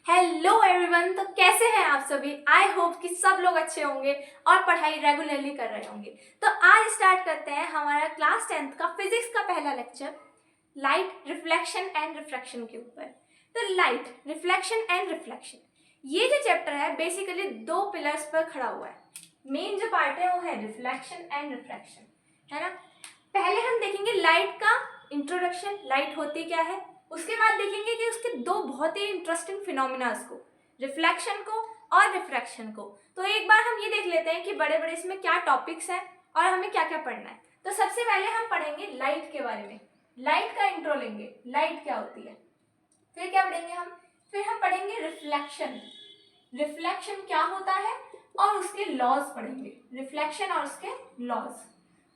Hello everyone. तो कैसे हैं आप सभी? आई होप कि सब लोग अच्छे होंगे और पढ़ाई रेगुलरली कर रहे होंगे। तो आज स्टार्ट करते हैं हमारा क्लास 10th का फिजिक्स का पहला lecture, light, reflection and refraction के ऊपर। तो लाइट, रिफ्लेक्शन एंड रिफ्लेक्शन, ये जो चैप्टर है बेसिकली दो पिलर्स पर खड़ा हुआ है। मेन जो पार्ट है वो है रिफ्लेक्शन एंड रिफ्रैक्शन, है ना। पहले हम देखेंगे लाइट का इंट्रोडक्शन, लाइट होती क्या है। उसके बाद देखेंगे कि उसके दो बहुत ही इंटरेस्टिंग फिनोमिनास को, रिफ्लेक्शन को और रिफ्रैक्शन को। तो एक बार हम ये देख लेते हैं कि बड़े बड़े इसमें क्या टॉपिक्स हैं और हमें क्या क्या पढ़ना है। तो सबसे पहले हम पढ़ेंगे लाइट के बारे में, लाइट का इंट्रो लेंगे, लाइट क्या होती है। फिर क्या पढ़ेंगे हम? फिर हम पढ़ेंगे रिफ्लेक्शन, रिफ्लेक्शन क्या होता है और उसके लॉज पढ़ेंगे, रिफ्लेक्शन और उसके लॉज।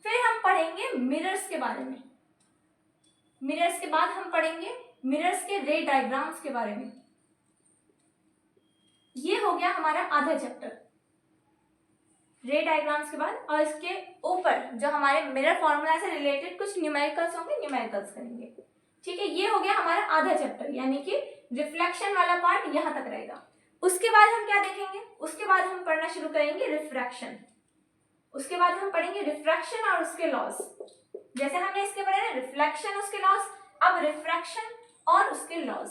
फिर हम पढ़ेंगे मिरर्स के बारे में, मिरर्स के बाद हम पढ़ेंगे मिरर्स के रे डायग्राम्स के बारे में। ये हो गया हमारा आधा चैप्टर रे डायग्राम्स के बाद। और इसके ऊपर जो हमारे मिरर फॉर्मूला से रिलेटेड कुछ न्यूमेरिकल्स होंगे, न्यूमेरिकल्स करेंगे। ठीक है, ये हो गया हमारा आधा चैप्टर, यानी कि रिफ्लेक्शन वाला पार्ट यहां तक रहेगा। उसके बाद हम क्या देखेंगे? उसके बाद हम पढ़ना शुरू करेंगे रिफ्रैक्शन। उसके बाद हम पढ़ेंगे रिफ्रैक्शन और उसके लॉस। जैसे हमने इसके पढ़े ना, रिफ्लेक्शन उसके लॉस, अब रिफ्रैक्शन और उसके लॉस।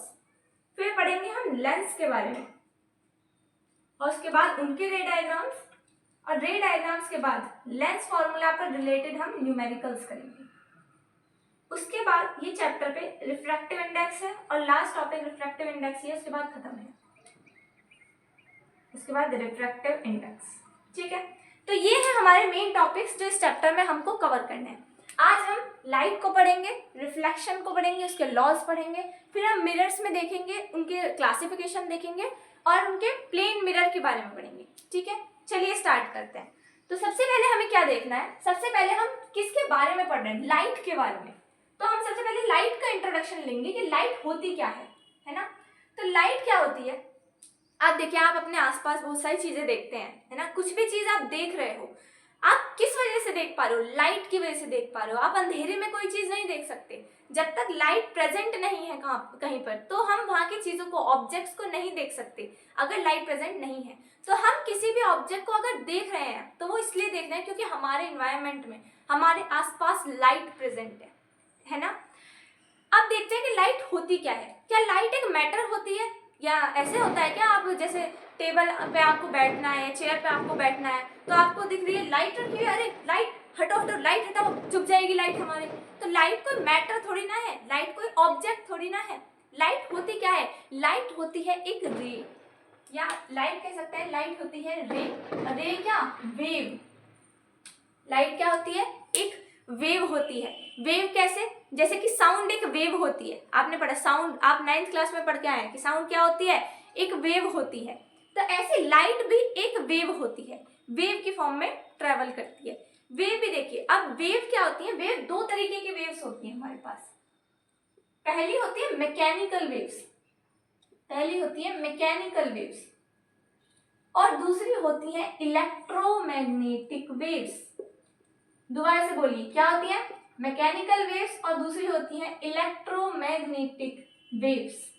फिर पढ़ेंगे हम लेंस के बारे में और उसके बाद उनके रे डायग्राम्स, और रे डायग्राम्स के बाद लेंस फॉर्मूला पर रिलेटेड हम न्यूमेरिकल्स करेंगे। उसके बाद ये चैप्टर पे रिफ्रैक्टिव इंडेक्स है और लास्ट टॉपिक रिफ्रैक्टिव इंडेक्स है, उसके बाद खत्म है। उसके बाद रिफ्रैक्टिव इंडेक्स। ठीक है, तो ये है हमारे मेन टॉपिक्स जो इस चैप्टर में हमको कवर करने हैं। आज हम लाइट को पढ़ेंगे, रिफ्लेक्शन को पढ़ेंगे, उसके लॉज पढ़ेंगे, फिर हम मिरर्स में देखेंगे, उनके क्लासिफिकेशन देखेंगे और उनके प्लेन मिरर के बारे में पढ़ेंगे। ठीक है, चलिए स्टार्ट करते हैं। तो सबसे पहले हमें क्या देखना है? सबसे पहले हम किसके बारे में पढ़ रहे हैं? लाइट के बारे में। तो हम सबसे पहले लाइट का इंट्रोडक्शन लेंगे कि लाइट होती क्या है ना। तो लाइट क्या होती है? आप देखिए, आप अपने आसपास बहुत सारी चीजें देखते हैं, है ना। कुछ भी चीज आप देख रहे हो, आप किस वजह से देख पा रहे हो? लाइट की वजह से देख पा रहे हो। आप अंधेरे में कोई चीज नहीं देख सकते जब तक लाइट प्रेजेंट नहीं है कहीं पर, तो हम वहां की चीजों को, ऑब्जेक्ट्स को नहीं देख सकते अगर लाइट प्रेजेंट नहीं है। तो हम किसी भी ऑब्जेक्ट को अगर देख रहे हैं तो वो इसलिए देख रहे हैं क्योंकि हमारे इन्वायरमेंट में, हमारे आसपास लाइट प्रेजेंट है ना। अब देखते हैं कि लाइट होती क्या है। क्या लाइट एक मैटर होती है, या ऐसे होता है क्या? आप जैसे टेबल पे आपको बैठना है, चेयर पे आपको बैठना है, तो आपको दिख रही है लाइट रखी हुई है, अरे लाइट हटो हटो, लाइट हटाओ, चुप जाएगी लाइट हमारे। तो लाइट कोई मैटर थोड़ी ना है, लाइट कोई ऑब्जेक्ट थोड़ी ना है। लाइट होती क्या है? लाइट होती है एक रे, या लाइट कह सकते हैं लाइट होती है रे। रे क्या? वेव। लाइट क्या होती है? एक वेव होती है। वेव कैसे? जैसे कि साउंड एक वेव होती है, आपने पढ़ा साउंड, आप 9th क्लास में पढ़ के आए हैं कि साउंड क्या होती है? एक वेव होती है। तो ऐसे लाइट भी एक वेव होती है, वेव की फॉर्म में ट्रेवल करती है। वेव भी देखिए, अब वेव क्या होती है? वेव दो तरीके की वेव्स होती है हमारे पास। पहली होती है मैकेनिकल वेव्स, पहली होती है मैकेनिकल वेव्स, और दूसरी होती है इलेक्ट्रोमैग्नेटिक वेव्स। दोबारा से बोलिए, क्या होती है? मैकेनिकल वेव्स और दूसरी होती है इलेक्ट्रोमैग्नेटिक वेव्स।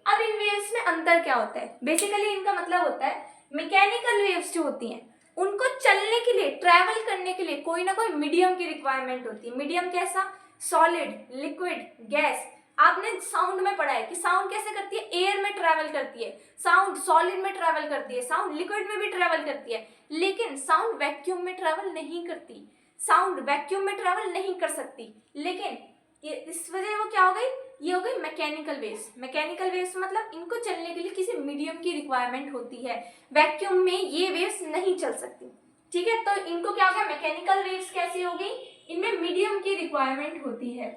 अब इन वेव्स में अंतर क्या होता है? बेसिकली इनका मतलब होता है, मैकेनिकल वेव्स जो होती हैं उनको चलने के लिए, ट्रैवल करने के लिए कोई ना कोई मीडियम की रिक्वायरमेंट होती है। मीडियम कैसा? Solid, liquid, gas. आपने साउंड में पढ़ा है कि साउंड कैसे करती है? एयर में ट्रैवल करती है, साउंड सॉलिड में ट्रैवल करती है, साउंड लिक्विड में भी ट्रैवल करती है, लेकिन साउंड वैक्यूम में ट्रैवल नहीं करती। साउंड वैक्यूम में ट्रैवल नहीं कर सकती, लेकिन इस वजह वो क्या हो गई? ये हो गई मैकेनिकल वेव्स। मैकेनिकल वेव्स मतलब इनको चलने के लिए किसी मीडियम की रिक्वायरमेंट होती है, वैक्यूम में ये वेव्स नहीं चल सकती। ठीक है, तो इनको क्या हो गया? मैकेनिकल वेव्स कैसी हो गई? इनमें मीडियम की रिक्वायरमेंट होती है,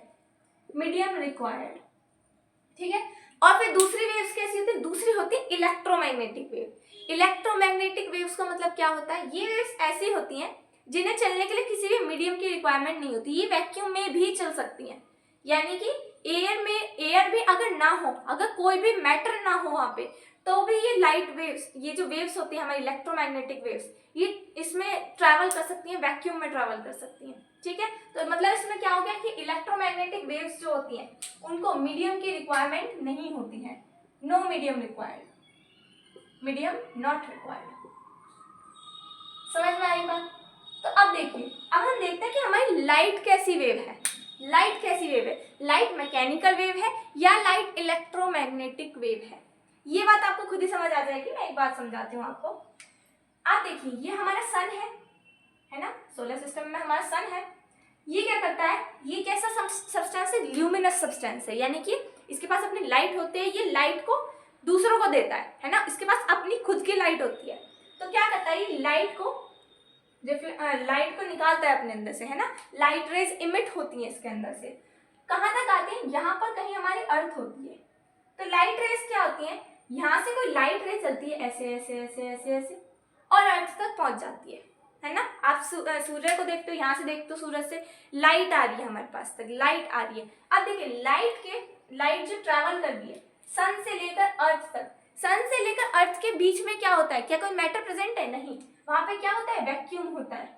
मीडियम रिक्वायर्ड। ठीक है, और फिर दूसरी वेव्स कैसी होती है? दूसरी होती है इलेक्ट्रोमैग्नेटिक वेव। इलेक्ट्रोमैग्नेटिक वेव्स का मतलब क्या होता है? ये वेव्स ऐसी होती हैं जिन्हें चलने के लिए किसी भी मीडियम की रिक्वायरमेंट नहीं होती, ये वैक्यूम में भी चल सकती हैं। यानी कि एयर में, एयर भी अगर ना हो, अगर कोई भी मैटर ना हो वहां पे, तो भी ये लाइट वेव्स, ये जो वेव्स होती है हमारी इलेक्ट्रोमैग्नेटिक वेव्स, ये इसमें ट्रैवल कर सकती हैं, वैक्यूम में ट्रैवल कर सकती हैं। ठीक है, तो मतलब इसमें क्या हो गया कि इलेक्ट्रोमैग्नेटिक वेव्स जो होती हैं उनको मीडियम की रिक्वायरमेंट नहीं होती है, no medium required. Medium not required. समझ में आई बात? तो अब देखिए, अब हम देखते हैं कि हमारी लाइट कैसी वेव है। लाइट कैसी वेव है? लाइट मैकेनिकल वेव है या लाइट इलेक्ट्रोमैग्नेटिक वेव है? ये बात आपको खुद ही समझ आ जाएगी। मैं एक बात समझाती हूँ आपको। आप देखिए, ये हमारा सन है ना, सोलर सिस्टम में हमारा सन है। ये क्या करता है? ये कैसा सब्सटेंस है? ल्यूमिनस सब्सटेंस है, यानी कि इसके पास अपनी लाइट होती है। ये लाइट को दूसरों को देता है ना, इसके पास अपनी खुद की लाइट होती है। तो क्या करता है? ये लाइट को निकालता है अपने अंदर से, है ना। लाइट रेज इमिट होती है इसके अंदर से। कहाँ तक आती है? यहाँ पर कहीं हमारी अर्थ होती है। तो लाइट रेज क्या होती है? यहाँ से कोई लाइट रे चलती है ऐसे ऐसे ऐसे ऐसे ऐसे और अर्थ तक पहुंच जाती है ना। आप सूर्य को देखते हो, यहाँ से देखते हो, सूरज से लाइट आ रही है हमारे पास तक, लाइट आ रही है। अब देखिए, लाइट जो ट्रैवल कर रही है सन से लेकर अर्थ तक, सन से लेकर अर्थ के बीच में क्या होता है? क्या कोई मैटर प्रेजेंट है? नहीं। वहां पे क्या होता है? वैक्यूम होता है।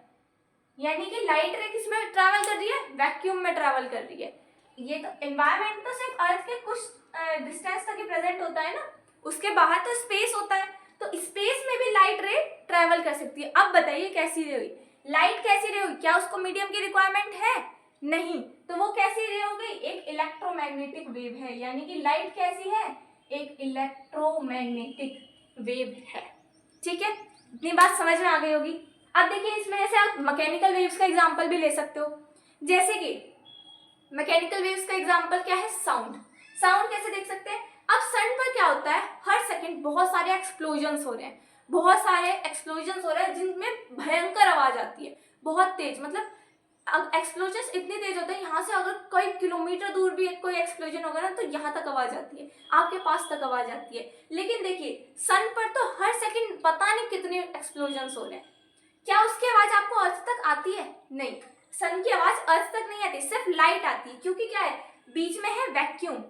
यानी कि लाइट रे किस में ट्रैवल कर रही है? वैक्यूम में ट्रैवल कर रही है। ये तो एनवायरमेंट तो सिर्फ अर्थ के कुछ डिस्टेंस तक ही प्रेजेंट होता है ना, उसके बाहर तो स्पेस होता है। तो स्पेस में भी लाइट रे ट्रैवल कर सकती है। अब बताइए कैसी रे हुई? लाइट कैसी रे हुई? क्या उसको मीडियम की रिक्वायरमेंट है? नहीं। तो वो कैसी रे हो गई? एक इलेक्ट्रोमैग्नेटिक वेव है। यानी कि लाइट कैसी है? एक इलेक्ट्रोमैग्नेटिक वेव है। ठीक है, इतनी बात समझ में आ गई होगी। अब देखिए, इसमें जैसे आप मैकेनिकल वेव्स का एग्जांपल भी ले सकते हो। जैसे कि मैकेनिकल वेव्स का एग्जांपल क्या है? साउंड। साउंड कैसे देख सकते हैं? अब सन पर क्या होता है? हर सेकंड बहुत सारे एक्सप्लोजन्स हो रहे हैं, बहुत सारे एक्सप्लोजन्स हो रहे हैं जिनमें भयंकर आवाज आती है, बहुत तेज। मतलब एक्सप्लोजन्स इतने तेज होते हैं, यहाँ से अगर कई किलोमीटर दूर भी कोई एक्सप्लोजन होगा ना, तो यहाँ तक आवाज आती है, आपके पास तक आवाज आती है। लेकिन देखिए, सन पर तो हर सेकंड पता नहीं कितने एक्सप्लोजन्स हो रहे हैं। क्या उसकी आवाज आपको अर्थ तक आती है? नहीं। सन की आवाज अर्थ तक नहीं आती, सिर्फ लाइट आती है। क्योंकि क्या है? बीच में है वैक्यूम।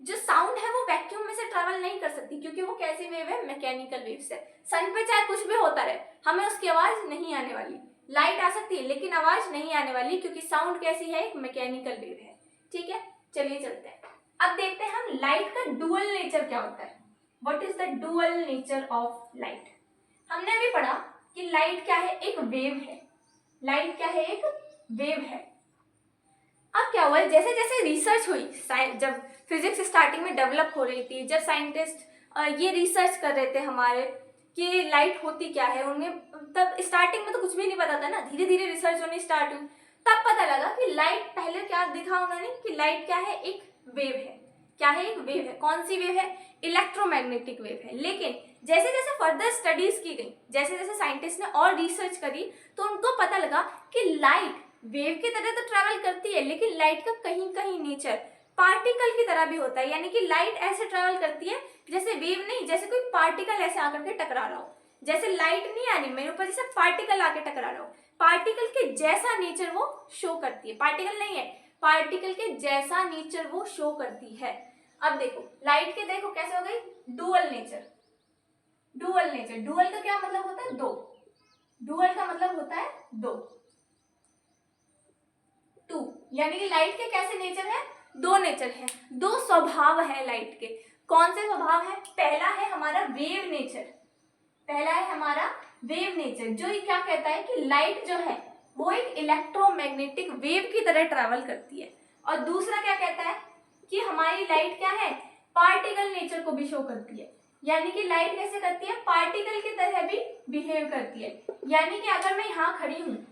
जो साउंड है वो वैक्यूम में से ट्रैवल नहीं कर सकती, क्योंकि वो कैसी वेव है? मैकेनिकल वेव से। सन पे चाहे कुछ भी होता रहे, हमें उसकी आवाज नहीं आने वाली। लाइट आ सकती है लेकिन आवाज नहीं आने वाली, क्योंकि साउंड कैसी है? एक मैकेनिकल वेव है। ठीक है, चलिए चलते हैं। अब देखते हैं हम लाइट का डुअल नेचर क्या होता है। What is the dual nature of light? हमने भी पढ़ा कि लाइट क्या है? एक वेव है। लाइट क्या है? एक वेव है। अब क्या हुआ? जैसे जैसे रिसर्च हुई, जब फिजिक्स स्टार्टिंग में डेवलप हो रही थी, जब साइंटिस्ट ये रिसर्च कर रहे थे हमारे कि लाइट होती क्या है, उन्हें तब स्टार्टिंग में तो कुछ भी नहीं पता था ना, धीरे धीरे रिसर्च होनी स्टार्ट हुई, तब पता लगा कि लाइट, पहले क्या दिखा उन्होंने कि लाइट क्या है? एक वेव है। क्या है? एक वेव है। कौन सी वेव है? इलेक्ट्रोमैग्नेटिक वेव है। लेकिन जैसे जैसे फर्दर स्टडीज की गई, जैसे जैसे साइंटिस्ट ने और रिसर्च करी, तो उनको पता लगा कि लाइट वेव की तरह तो ट्रैवल करती है, लेकिन लाइट का कहीं कहीं नेचर पार्टिकल की तरह भी होता है। यानी कि लाइट ऐसे ट्रैवल करती है जैसे वेव नहीं, जैसे कोई पार्टिकल ऐसे आकर के टकरा रहा हो। जैसे लाइट नहीं आ रही मेरे ऊपर, जैसे पार्टिकल आके टकरा रहा हो, पार्टिकल के जैसा नेचर वो शो करती है। पार्टिकल नहीं है, पार्टिकल के जैसा नेचर वो शो करती है। अब देखो लाइट के, देखो कैसे हो गई? Dual nature. Dual nature, dual का क्या मतलब होता है? दो। डुअल का मतलब होता है दो, टू। यानी कि लाइट के कैसे नेचर है? दो नेचर है, दो स्वभाव है लाइट के। कौन से स्वभाव है? पहला है हमारा वेव नेचर। पहला है हमारा वेव नेचर, जो ये क्या कहता है कि लाइट जो है वो एक इलेक्ट्रोमैग्नेटिक वेव की तरह ट्रैवल करती है। और दूसरा क्या कहता है कि हमारी लाइट क्या है? पार्टिकल नेचर को भी शो करती है। यानी कि लाइट कैसे करती है? पार्टिकल की तरह भी बिहेव करती है। यानी कि अगर मैं यहाँ खड़ी हूँ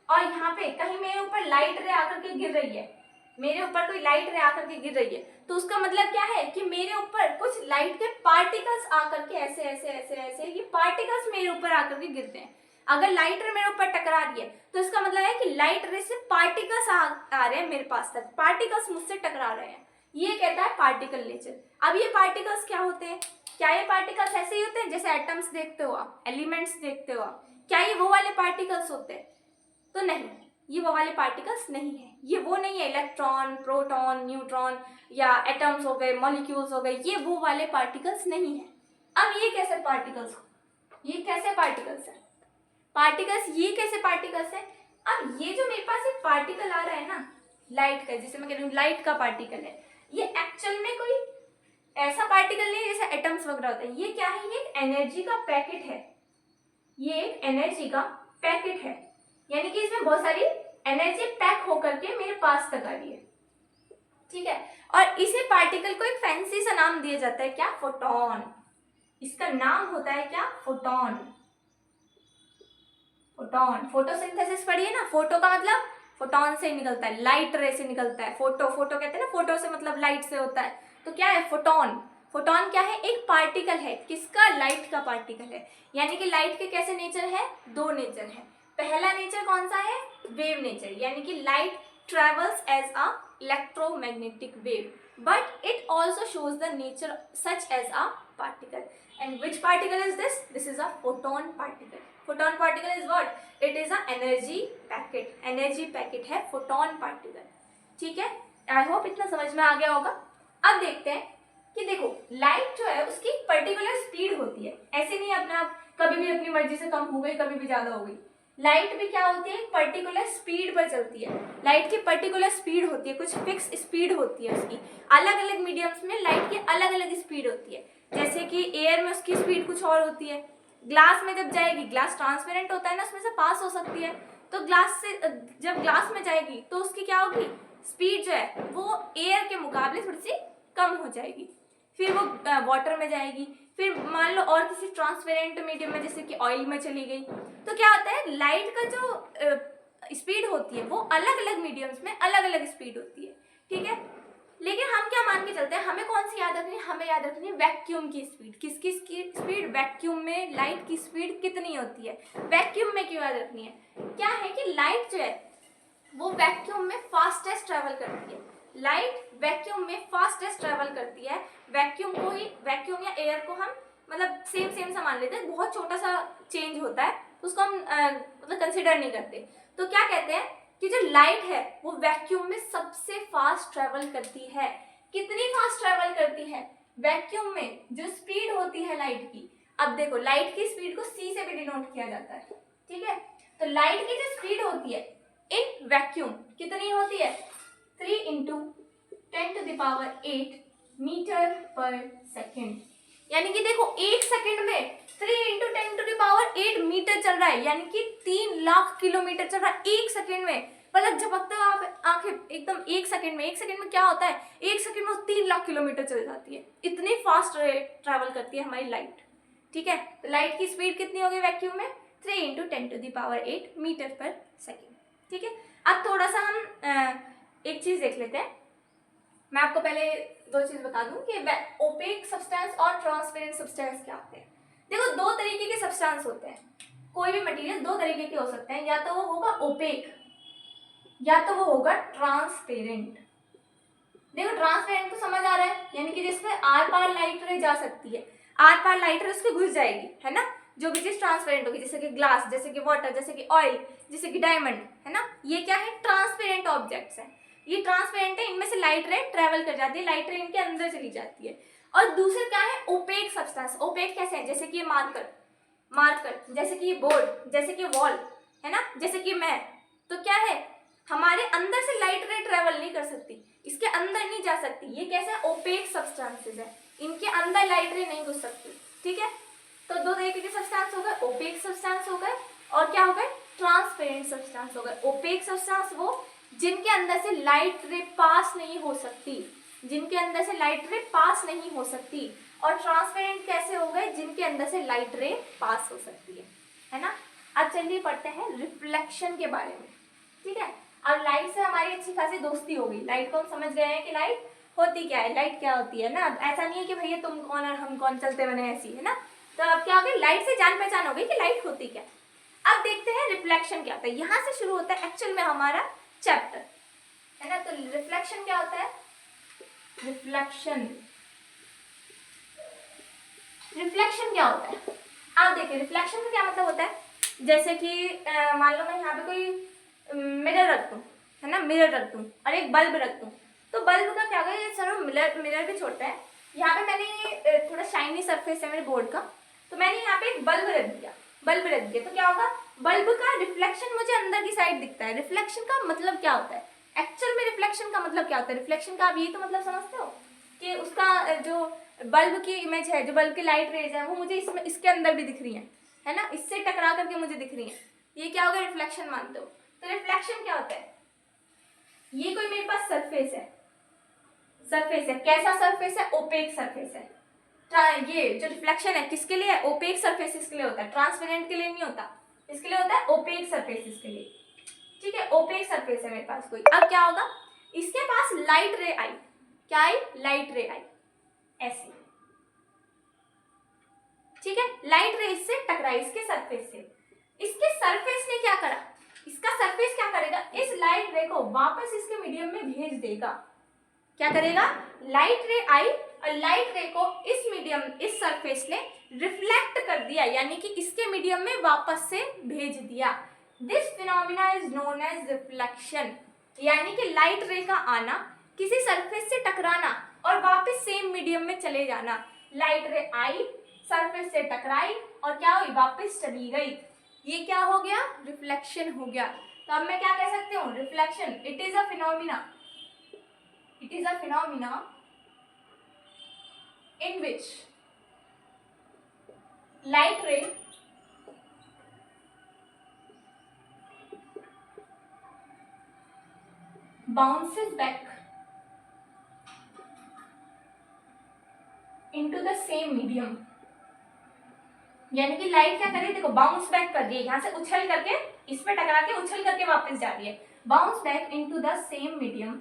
और यहाँ पे कहीं मेरे ऊपर लाइट रे आकर के गिर रही है, मेरे ऊपर कोई लाइट रे आकर के गिर रही है, तो उसका मतलब क्या है कि मेरे ऊपर कुछ लाइट के पार्टिकल्स आकर के ऐसे ऐसे ऐसे ऐसे, ये पार्टिकल्स मेरे ऊपर आकर के गिरते हैं। अगर लाइट रे मेरे ऊपर टकरा रही है तो इसका मतलब है कि लाइट रे से पार्टिकल्स आ रहे हैं मेरे पास तक, पार्टिकल्स मुझसे टकरा रहे हैं। ये कहता है पार्टिकल नेचर। अब ये पार्टिकल्स क्या होते हैं? क्या ये पार्टिकल्स ऐसे ही होते हैं जैसे एटम्स देखते हो आप, एलिमेंट्स देखते हो आप? क्या ये वो वाले पार्टिकल्स होते हैं? तो नहीं, ये वो वाले पार्टिकल्स नहीं है। ये वो नहीं है इलेक्ट्रॉन, प्रोटॉन, न्यूट्रॉन या एटम्स हो गए, मॉलिक्यूल्स हो गए, ये वो वाले पार्टिकल्स नहीं है। अब ये कैसे पार्टिकल्स? ये कैसे पार्टिकल्स है? पार्टिकल्स, ये कैसे पार्टिकल्स है? अब ये जो मेरे पास एक पार्टिकल आ रहा है ना लाइट का, जिसे मैं कह रही हूँ लाइट का पार्टिकल है, ये एक्चुअल में कोई ऐसा पार्टिकल नहीं जैसे एटम्स वगैरह होते हैं। ये क्या है, ये एक एनर्जी का पैकेट है, ये एक एनर्जी का पैकेट है, यानी कि इसमें बहुत सारी एनर्जी पैक होकर के मेरे पास तक आ रही है, ठीक है। और इसे पार्टिकल को एक फैंसी सा नाम दिया जाता है, क्या, फोटॉन। इसका नाम होता है क्या, फोटॉन। फोटॉन, फोटोसिंथेसिस पढ़िए ना, फोटो का मतलब फोटॉन से निकलता है, लाइट रे से निकलता है। फोटो फोटो कहते हैं ना, फोटो से मतलब लाइट से होता है, तो क्या है फोटॉन। फोटॉन क्या है, एक पार्टिकल है, किसका, लाइट का पार्टिकल है। यानी कि लाइट के कैसे नेचर है, दो नेचर है। पहला नेचर कौन सा है, वेव नेचर, यानी कि light travels as a electromagnetic wave, but it also shows the nature such as a particle. And which particle is this? This is a photon particle. Photon particle is what? It is a energy packet. Energy packet है photon particle. ठीक है, I hope इतना समझ में आ गया होगा। अब देखते हैं कि देखो लाइट जो है उसकी पर्टिकुलर स्पीड होती है, ऐसे नहीं अपना कभी भी अपनी मर्जी से कम हो गई, कभी भी ज्यादा हो गई। लाइट भी क्या होती है, पर्टिकुलर स्पीड पर चलती है। लाइट की पर्टिकुलर स्पीड होती है, कुछ फिक्स स्पीड होती है उसकी। अलग अलग मीडियम्स में लाइट की अलग अलग स्पीड होती है, जैसे कि एयर में उसकी स्पीड कुछ और होती है। ग्लास में जब जाएगी, ग्लास ट्रांसपेरेंट होता है ना, उसमें से पास हो सकती है, तो ग्लास से जब ग्लास में जाएगी तो उसकी क्या होगी, स्पीड जो है वो एयर के मुकाबले थोड़ी सी कम हो जाएगी। फिर वो वाटर में जाएगी, फिर मान लो और किसी ट्रांसपेरेंट मीडियम में जैसे कि ऑयल में चली गई, तो क्या होता है, लाइट का जो स्पीड होती है वो अलग अलग मीडियम्स में अलग अलग स्पीड होती है, ठीक है। लेकिन हम क्या मान के चलते हैं, हमें कौन सी याद रखनी है, हमें याद रखनी है वैक्यूम की स्पीड। किसकी स्पीड, वैक्यूम में लाइट की स्पीड कितनी होती है। वैक्यूम में क्यों याद रखनी है, क्या है कि लाइट जो है वो वैक्यूम में फास्टेस्ट ट्रेवल करती है। लाइट वैक्यूम में फास्टेस्ट ट्रेवल करती है। वैक्यूम को ही, वैक्यूम या एयर को हम मतलब सेम सा मान लेते हैं, बहुत छोटा सा चेंज होता है तो उसको हम मतलब कंसिडर नहीं करते। तो क्या कहते हैं कि जो लाइट है वो वैक्यूम में सबसे फास्ट ट्रेवल करती है। कितनी फास्ट ट्रेवल करती है, वैक्यूम में जो स्पीड होती है लाइट की, अब देखो लाइट की स्पीड को c से भी डिनोट किया जाता है, ठीक है। तो लाइट की जो स्पीड होती है इन वैक्यूम कितनी होती है, 3 × 10⁸ मीटर पर सेकेंड। यानी कि देखो एक सेकेंड में 3 × 10⁸ मीटर चल रहा है, यानी कि 3 लाख किलोमीटर चल रहा है एक सेकेंड में। मतलब झपकते हो आप आंखें एकदम, एक सेकेंड में क्या होता है, एक सेकेंड में 3 लाख किलोमीटर चल जाती है। इतनी फास्ट ट्रैवल करती है हमारी लाइट, ठीक है। तो लाइट की स्पीड कितनी होगी वैक्यूम में, 3 × 10⁸ मीटर पर सेकेंड, ठीक है। अब थोड़ा सा हम एक चीज देख लेते हैं। मैं आपको पहले दो चीज बता दूं कि ओपेक सब्सटेंस और ट्रांसपेरेंट सब्सटेंस क्या होते हैं। देखो दो तरीके के सब्सटेंस होते हैं, कोई भी मटेरियल दो तरीके के हो सकते हैं, या तो वो होगा ओपेक या तो वो होगा ट्रांसपेरेंट। देखो ट्रांसपेरेंट तो समझ आ रहा है, यानी कि जिसमें आर पार लाइट रे जा सकती है, आर पार लाइट रे उसके घुस जाएगी, है ना। जो भी चीज ट्रांसपेरेंट होगी, जैसे कि ग्लास, जैसे कि वाटर, जैसे कि ऑयल, जैसे कि डायमंड, है ना, ये क्या है, ट्रांसपेरेंट ऑब्जेक्ट्स हैं। ये ट्रांसपेरेंट है, इनमें से लाइट रे ट्रेवल कर जाती है, लाइट रे इनके अंदर चली जाती है। और दूसरे क्या है, ओपेक सब्सटेंस। ओपेक कैसे है, जैसे कि ये मार्कर, जैसे कि ये बोर्ड, जैसे कि वॉल, है ना, जैसे कि मैं, तो क्या है, हमारे अंदर से लाइट रे ट्रेवल नहीं कर सकती, इसके अंदर नहीं जा सकती। ये कैसे, ओपेक सब्सटेंसेस है, इनके अंदर लाइट रे नहीं घुस सकती, ठीक है। तो दो तरीके के सब्सटेंस हो गए, ओपेक सब्सटेंस हो गए और क्या हो गए, ट्रांसपेरेंट सब्सटेंस हो गए। ओपेक सब्सटेंस वो जिनके अंदर से लाइट रे पास नहीं हो सकती, जिनके अंदर से लाइट रे पास नहीं हो सकती। और ट्रांसपेरेंट कैसे हो गए, जिनके अंदर से लाइट रे पास हो सकती है ना। अब चलिए पढ़ते हैं रिफ्लेक्शन के बारे में, ठीक है। अब लाइट से हमारी अच्छी खासी दोस्ती हो गई, लाइट को हम समझ गए हैं कि लाइट होती क्या है, लाइट क्या होती है ना। ऐसा नहीं है कि भैया तुम कौन और हम कौन, चलते बने ऐसी, है ना। तो अब क्या हो गया, लाइट से जान पहचान हो गई कि लाइट होती क्या। अब देखते हैं रिफ्लेक्शन क्या होता है। यहाँ से शुरू होता है एक्चुअल में हमारा चैप्टर, है ना। तो रिफ्लेक्शन क्या होता है, रिफ्लेक्शन क्या होता है, आप देखिए रिफ्लेक्शन का क्या मतलब होता है। जैसे कि मान लो मैं यहाँ पे कोई मिरर रख दूँ, है ना, मिरर रख दूँ और एक बल्ब रख दूँ, तो बल्ब का क्या होगा, ये सर मिरर भी छोड़ता है। यहाँ पे मैंने थोड़ा शाइनी सरफेस है मेरे बोर्ड का, तो मैंने यहाँ पे एक बल्ब रख दिया, तो क्या होगा, बल्ब का रिफ्लेक्शन मुझे अंदर की साइड दिखता है। रिफ्लेक्शन का मतलब क्या होता है, एक्चुअल में रिफ्लेक्शन का मतलब क्या होता है, रिफ्लेक्शन का आप ये तो मतलब समझते हो कि उसका जो बल्ब की इमेज है, जो बल्ब की लाइट रेज है वो मुझे इसमें इसके अंदर भी दिख रही है ना, इससे टकरा करके मुझे दिख रही है, ये क्या होगा, रिफ्लेक्शन मानते हो। तो रिफ्लेक्शन क्या होता है, ये कोई मेरे पास सरफेस है, कैसा सरफेस है, ओपेक सरफेस है। ये जो रिफ्लेक्शन है किसके लिए है, ओपेक सरफेसेस के लिए होता है, ट्रांसपेरेंट के लिए नहीं होता, इसके लिए होता है ओपेक सरफेसेस के लिए, ठीक है। ओपेक सरफेस है मेरे पास कोई, अब क्या होगा, इसके पास लाइट रे आई, क्या आई, लाइट रे आई, ऐसी, ठीक है। लाइट रे इससे टकराई इसके सरफेस से, इसके सरफेस ने क्या करा, इसका सरफेस क्या करेगा, इस लाइट रे को वापस इसके मीडियम में भेज देगा, क्या करेगा, लाइट रे आई और लाइट रे को इस मीडियम, इस सरफेस ने रिफ्लेक्ट कर दिया, यानी कि इसके मीडियम में वापस से भेज दिया। This phenomena is known as reflection, यानी कि लाइट रे का आना, किसी सरफेस से टकराना और वापस सेम मीडियम में चले जाना। लाइट रे आई, सरफेस से टकराई और क्या हुई, वापस चली गई, ये क्या हो गया, रिफ्लेक्शन हो गया। तो अब मैं क्या कह सकती हूँ, reflection, it is a phenomena, it is a phenomena in which light ray bounces back into the same medium, यानी कि लाइट क्या करे, देखो बाउंस बैक कर रही है, यहां से उछल करके इस पे टकरा के उछल करके वापस जा रही है, bounce back into the same medium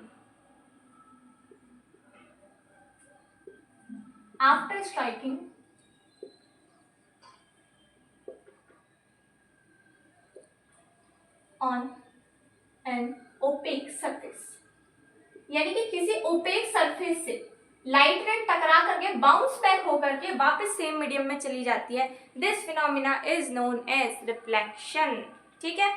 after striking on an opaque surface, यानी कि किसी ओपेक सरफेस से लाइट रे टकरा करके बाउंस बैक होकर के वापस सेम मीडियम में चली जाती है। This phenomena is known as reflection, ठीक है।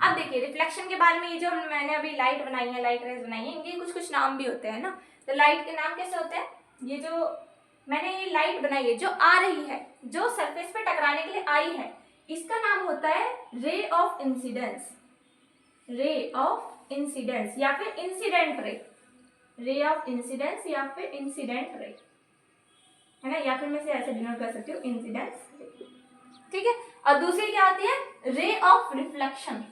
अब देखिए रिफ्लेक्शन के बारे में, ये जो मैंने अभी लाइट बनाई है, लाइट रेज बनाई है, इनके कुछ कुछ नाम भी होते हैं ना। तो लाइट के नाम कैसे होते हैं, ये जो मैंने ये लाइट बनाई है जो आ रही है, जो सरफेस पे टकराने के लिए आई है, इसका नाम होता है रे ऑफ इंसिडेंस, रे ऑफ इंसिडेंस या फिर इंसिडेंट रे, रे ऑफ इंसिडेंस या फिर इंसिडेंट रे, है ना, या फिर मैं इसे ऐसे डिनोट कर सकती हूँ, इंसिडेंस रे, ठीक है। और दूसरी क्या होती है, रे ऑफ रिफ्लेक्शन,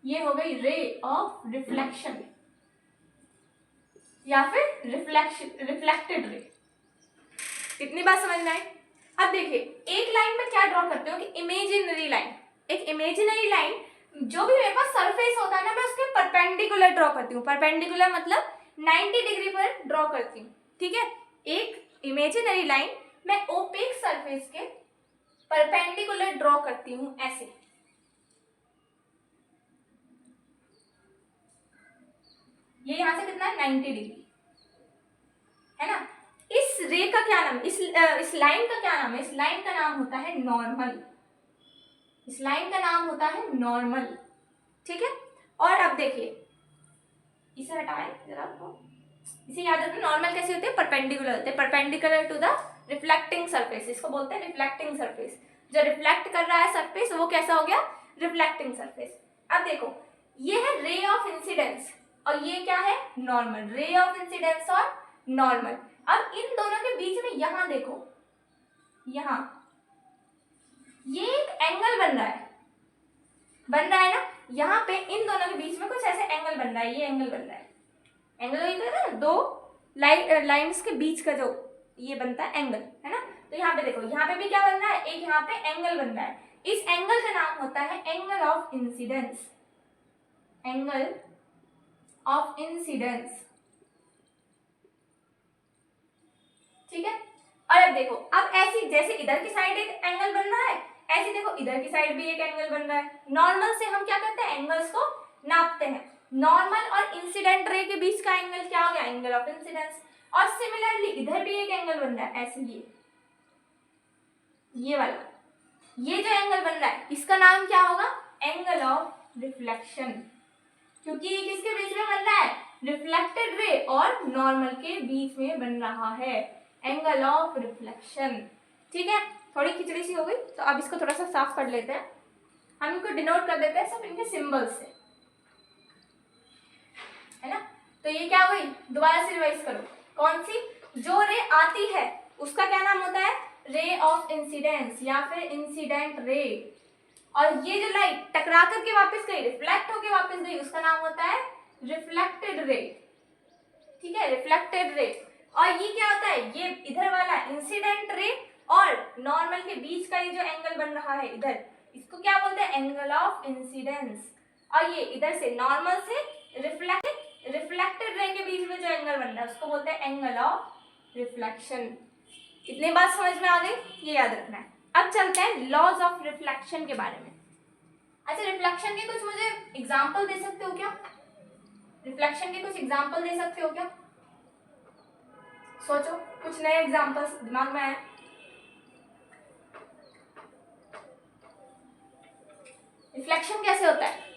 ये हो गई रे ऑफ रिफ्लेक्शन या फिर रिफ्लेक्टेड रे। कितनी बात समझ में आई। अब देखिए एक लाइन में क्या ड्रॉ करते हो कि इमेजिनरी लाइन, एक इमेजिनरी लाइन, जो भी मेरे पास सरफेस होता है ना, मैं उसके परपेंडिकुलर ड्रॉ करती हूँ, परपेंडिकुलर मतलब 90 डिग्री पर ड्रॉ करती हूँ, ठीक है। एक इमेजिनरी लाइन मैं ओपेक सरफेस के परपेंडिकुलर ड्रॉ करती हूँ, ऐसे, ये यहां से कितना है 90 डिग्री, है ना। इस रे का क्या नाम, इस लाइन का क्या नाम है, इस लाइन का नाम होता है नॉर्मल, इस लाइन का नाम होता है नॉर्मल, ठीक है। और अब देखिए इसे हटाएं जरा, तो इसे याद रखना, नॉर्मल कैसे होते हैं, परपेंडिकुलर होते हैं, perpendicular to the reflecting surface, इसको बोलते हैं रिफ्लेक्टिंग सरफेस। जो रिफ्लेक्ट कर रहा है सरफेस वो कैसा हो गया, रिफ्लेक्टिंग सरफेस। अब देखो ये है रे ऑफ इंसिडेंस और ये क्या है, नॉर्मल, रे ऑफ इंसिडेंस और नॉर्मल। अब इन दोनों के बीच में यहां देखो, यहां ये एक एंगल बन रहा है ना, यहाँ पे इन दोनों के बीच में कुछ ऐसे एंगल बन रहा है, ये एंगल बन रहा है, एंगल वही तो है ना, दो लाइंस के बीच का जो ये बनता है एंगल, है ना। तो यहाँ पे देखो, यहाँ पे भी क्या बन रहा है, एक यहाँ पे एंगल बन रहा है, इस एंगल का नाम होता है angle of incidence, angle of incidence, ठीक है। और अब देखो, अब ऐसी जैसे इधर की साइड एक एंगल बन रहा है, ऐसे देखो इधर की साइड भी एक एंगल बन रहा है। नॉर्मल से हम क्या करते हैं, एंगल्स को नापते हैं। नॉर्मल और इंसिडेंट रे के बीच का एंगल क्या हो गया, एंगल ऑफ इंसिडेंस। और सिमिलरली इधर भी एक एंगल बन रहा है, ऐसे ये वाला, ये जो एंगल बन रहा है इसका नाम क्या होगा, एंगल ऑफ रिफ्लेक्शन, क्योंकि ये किसके बीच में बन रहा है, रिफ्लेक्टेड रे और नॉर्मल के बीच में बन रहा है, एंगल ऑफ रिफ्लेक्शन, ठीक है। थोड़ी खिचड़ी सी हो गई, तो अब इसको थोड़ा सा साफ कर लेते हैं, हम इनको डिनोट कर देते हैं सब इनके सिंबल से, है ना। तो ये क्या हुई, दोबारा से रिवाइज करो, कौन सी, जो रे आती है उसका क्या नाम होता है? रे ऑफ इंसिडेंस या फिर इंसिडेंट रे। और ये जो लाइट टकरा करके वापस गई, रिफ्लेक्ट होके वापस गई, उसका नाम होता है रिफ्लेक्टेड रे। ठीक है, रिफ्लेक्टेड रे। और ये क्या होता है? ये इधर वाला इंसिडेंट रे और नॉर्मल के बीच का ये जो एंगल बन रहा है इधर, इसको क्या बोलते हैं? Angle of incidence. और ये इधर से नॉर्मल से रिफ्लेक्टेड रे के बीच में जो एंगल बन रहा है उसको बोलते हैं एंगल ऑफ रिफ्लेक्शन। इतनी बात समझ में आ गई? ये याद रखना है। अब चलते हैं लॉज ऑफ रिफ्लेक्शन के बारे में। अच्छा, रिफ्लेक्शन के कुछ मुझे एग्जाम्पल दे सकते हो क्या? रिफ्लेक्शन के कुछ एग्जाम्पल दे सकते हो क्या? सोचो, कुछ नए एग्जाम्पल्स दिमाग में आए। रिफ्लेक्शन कैसे होता है?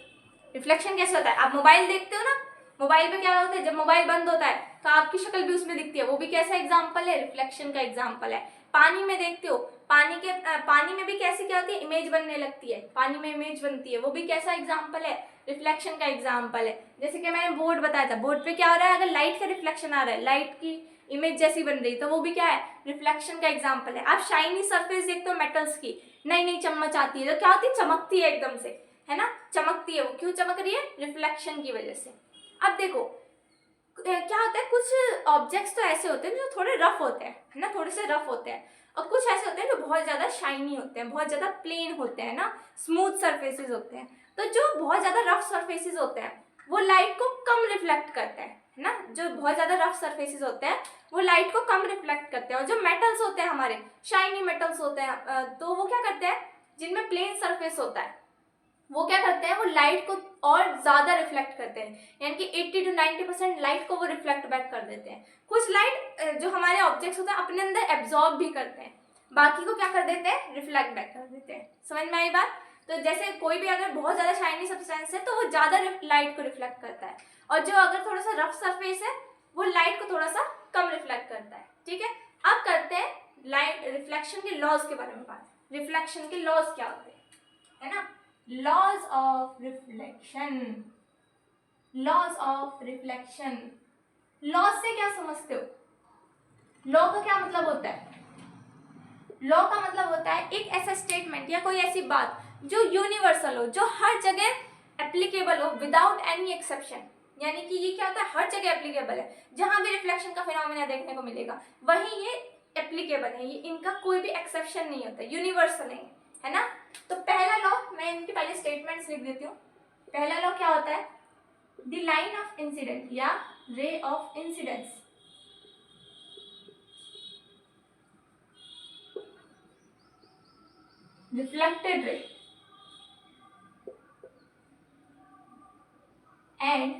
रिफ्लेक्शन कैसे होता है? आप मोबाइल देखते हो ना, मोबाइल पे क्या होता है? जब मोबाइल बंद होता है तो आपकी शक्ल भी उसमें दिखती है, वो भी कैसा एग्जाम्पल है? रिफ्लेक्शन का एग्जाम्पल है। पानी में देखते हो, पानी में भी कैसी क्या होती है? इमेज बनने लगती है, पानी में इमेज बनती है, वो भी कैसा एग्जाम्पल है? रिफ्लेक्शन का एग्जाम्पल है। जैसे कि मैंने बोर्ड बताया था, बोर्ड पे क्या हो रहा है? अगर लाइट का रिफ्लेक्शन आ रहा है, लाइट की इमेज जैसी बन रही है, तो वो भी क्या है? रिफ्लेक्शन का एग्जाम्पल है। आप शाइनी सरफेस देखते हो मेटल्स की, नई नई चम्मच आती है तो क्या होती है? चमकती है एकदम से, है ना, चमकती है। वो क्यों चमक रही है? रिफ्लेक्शन की वजह से। अब देखो क्या होता है, कुछ ऑब्जेक्ट्स तो ऐसे होते हैं जो थोड़े रफ होते हैं, है ना, थोड़े से रफ होते हैं, और कुछ ऐसे होते हैं जो बहुत ज्यादा शाइनी होते हैं, बहुत ज्यादा प्लेन होते हैं ना, स्मूथ सरफेसेस होते हैं। तो जो बहुत ज्यादा रफ सरफेसेस होते हैं वो लाइट को कम रिफ्लेक्ट करते हैं, है ना, जो बहुत ज्यादा रफ सरफेसेस होते हैं वो लाइट को कम रिफ्लेक्ट करते हैं। और जो मेटल्स होते हैं हमारे, शाइनी मेटल्स होते हैं, तो वो क्या करते हैं? जिनमें प्लेन सरफेस होता है वो क्या करते हैं? वो लाइट को और ज्यादा रिफ्लेक्ट करते हैं, यानी कि 80 to 90% लाइट को वो रिफ्लेक्ट बैक कर देते हैं। कुछ लाइट जो हमारे ऑब्जेक्ट्स होते हैं अपने अंदर एब्जॉर्ब भी करते हैं, बाकी को क्या कर देते हैं? रिफ्लेक्ट बैक कर देते हैं। समझ में आई बात? तो जैसे कोई भी अगर बहुत ज्यादा शाइनी सब्सटेंस है तो वो ज्यादा लाइट को रिफ्लेक्ट करता है, और जो अगर थोड़ा सा रफ सरफेस है वो लाइट को थोड़ा सा कम रिफ्लेक्ट करता है। ठीक है, अब करते हैं लाइट रिफ्लेक्शन के लॉज के बारे में बात। रिफ्लेक्शन के लॉज क्या होते हैं, है ना? Laws of reflection. Laws of reflection, laws से क्या समझते हो? लॉ का क्या मतलब होता है? लॉ का मतलब होता है एक ऐसा स्टेटमेंट या कोई ऐसी बात जो यूनिवर्सल हो, जो हर जगह एप्लीकेबल हो विदाउट एनी एक्सेप्शन। यानी कि ये क्या होता है? हर जगह एप्लीकेबल है, जहां भी रिफ्लेक्शन का फिनोमेना देखने को मिलेगा वहीं ये एप्लीकेबल है, ये इनका कोई भी एक्सेप्शन नहीं होता, यूनिवर्सल है ना। तो पहला लॉ, मैं इनके पहले स्टेटमेंट्स लिख देती हूँ। पहला लॉ क्या होता है? द लाइन ऑफ इंसिडेंट या रे of incidence reflected ray and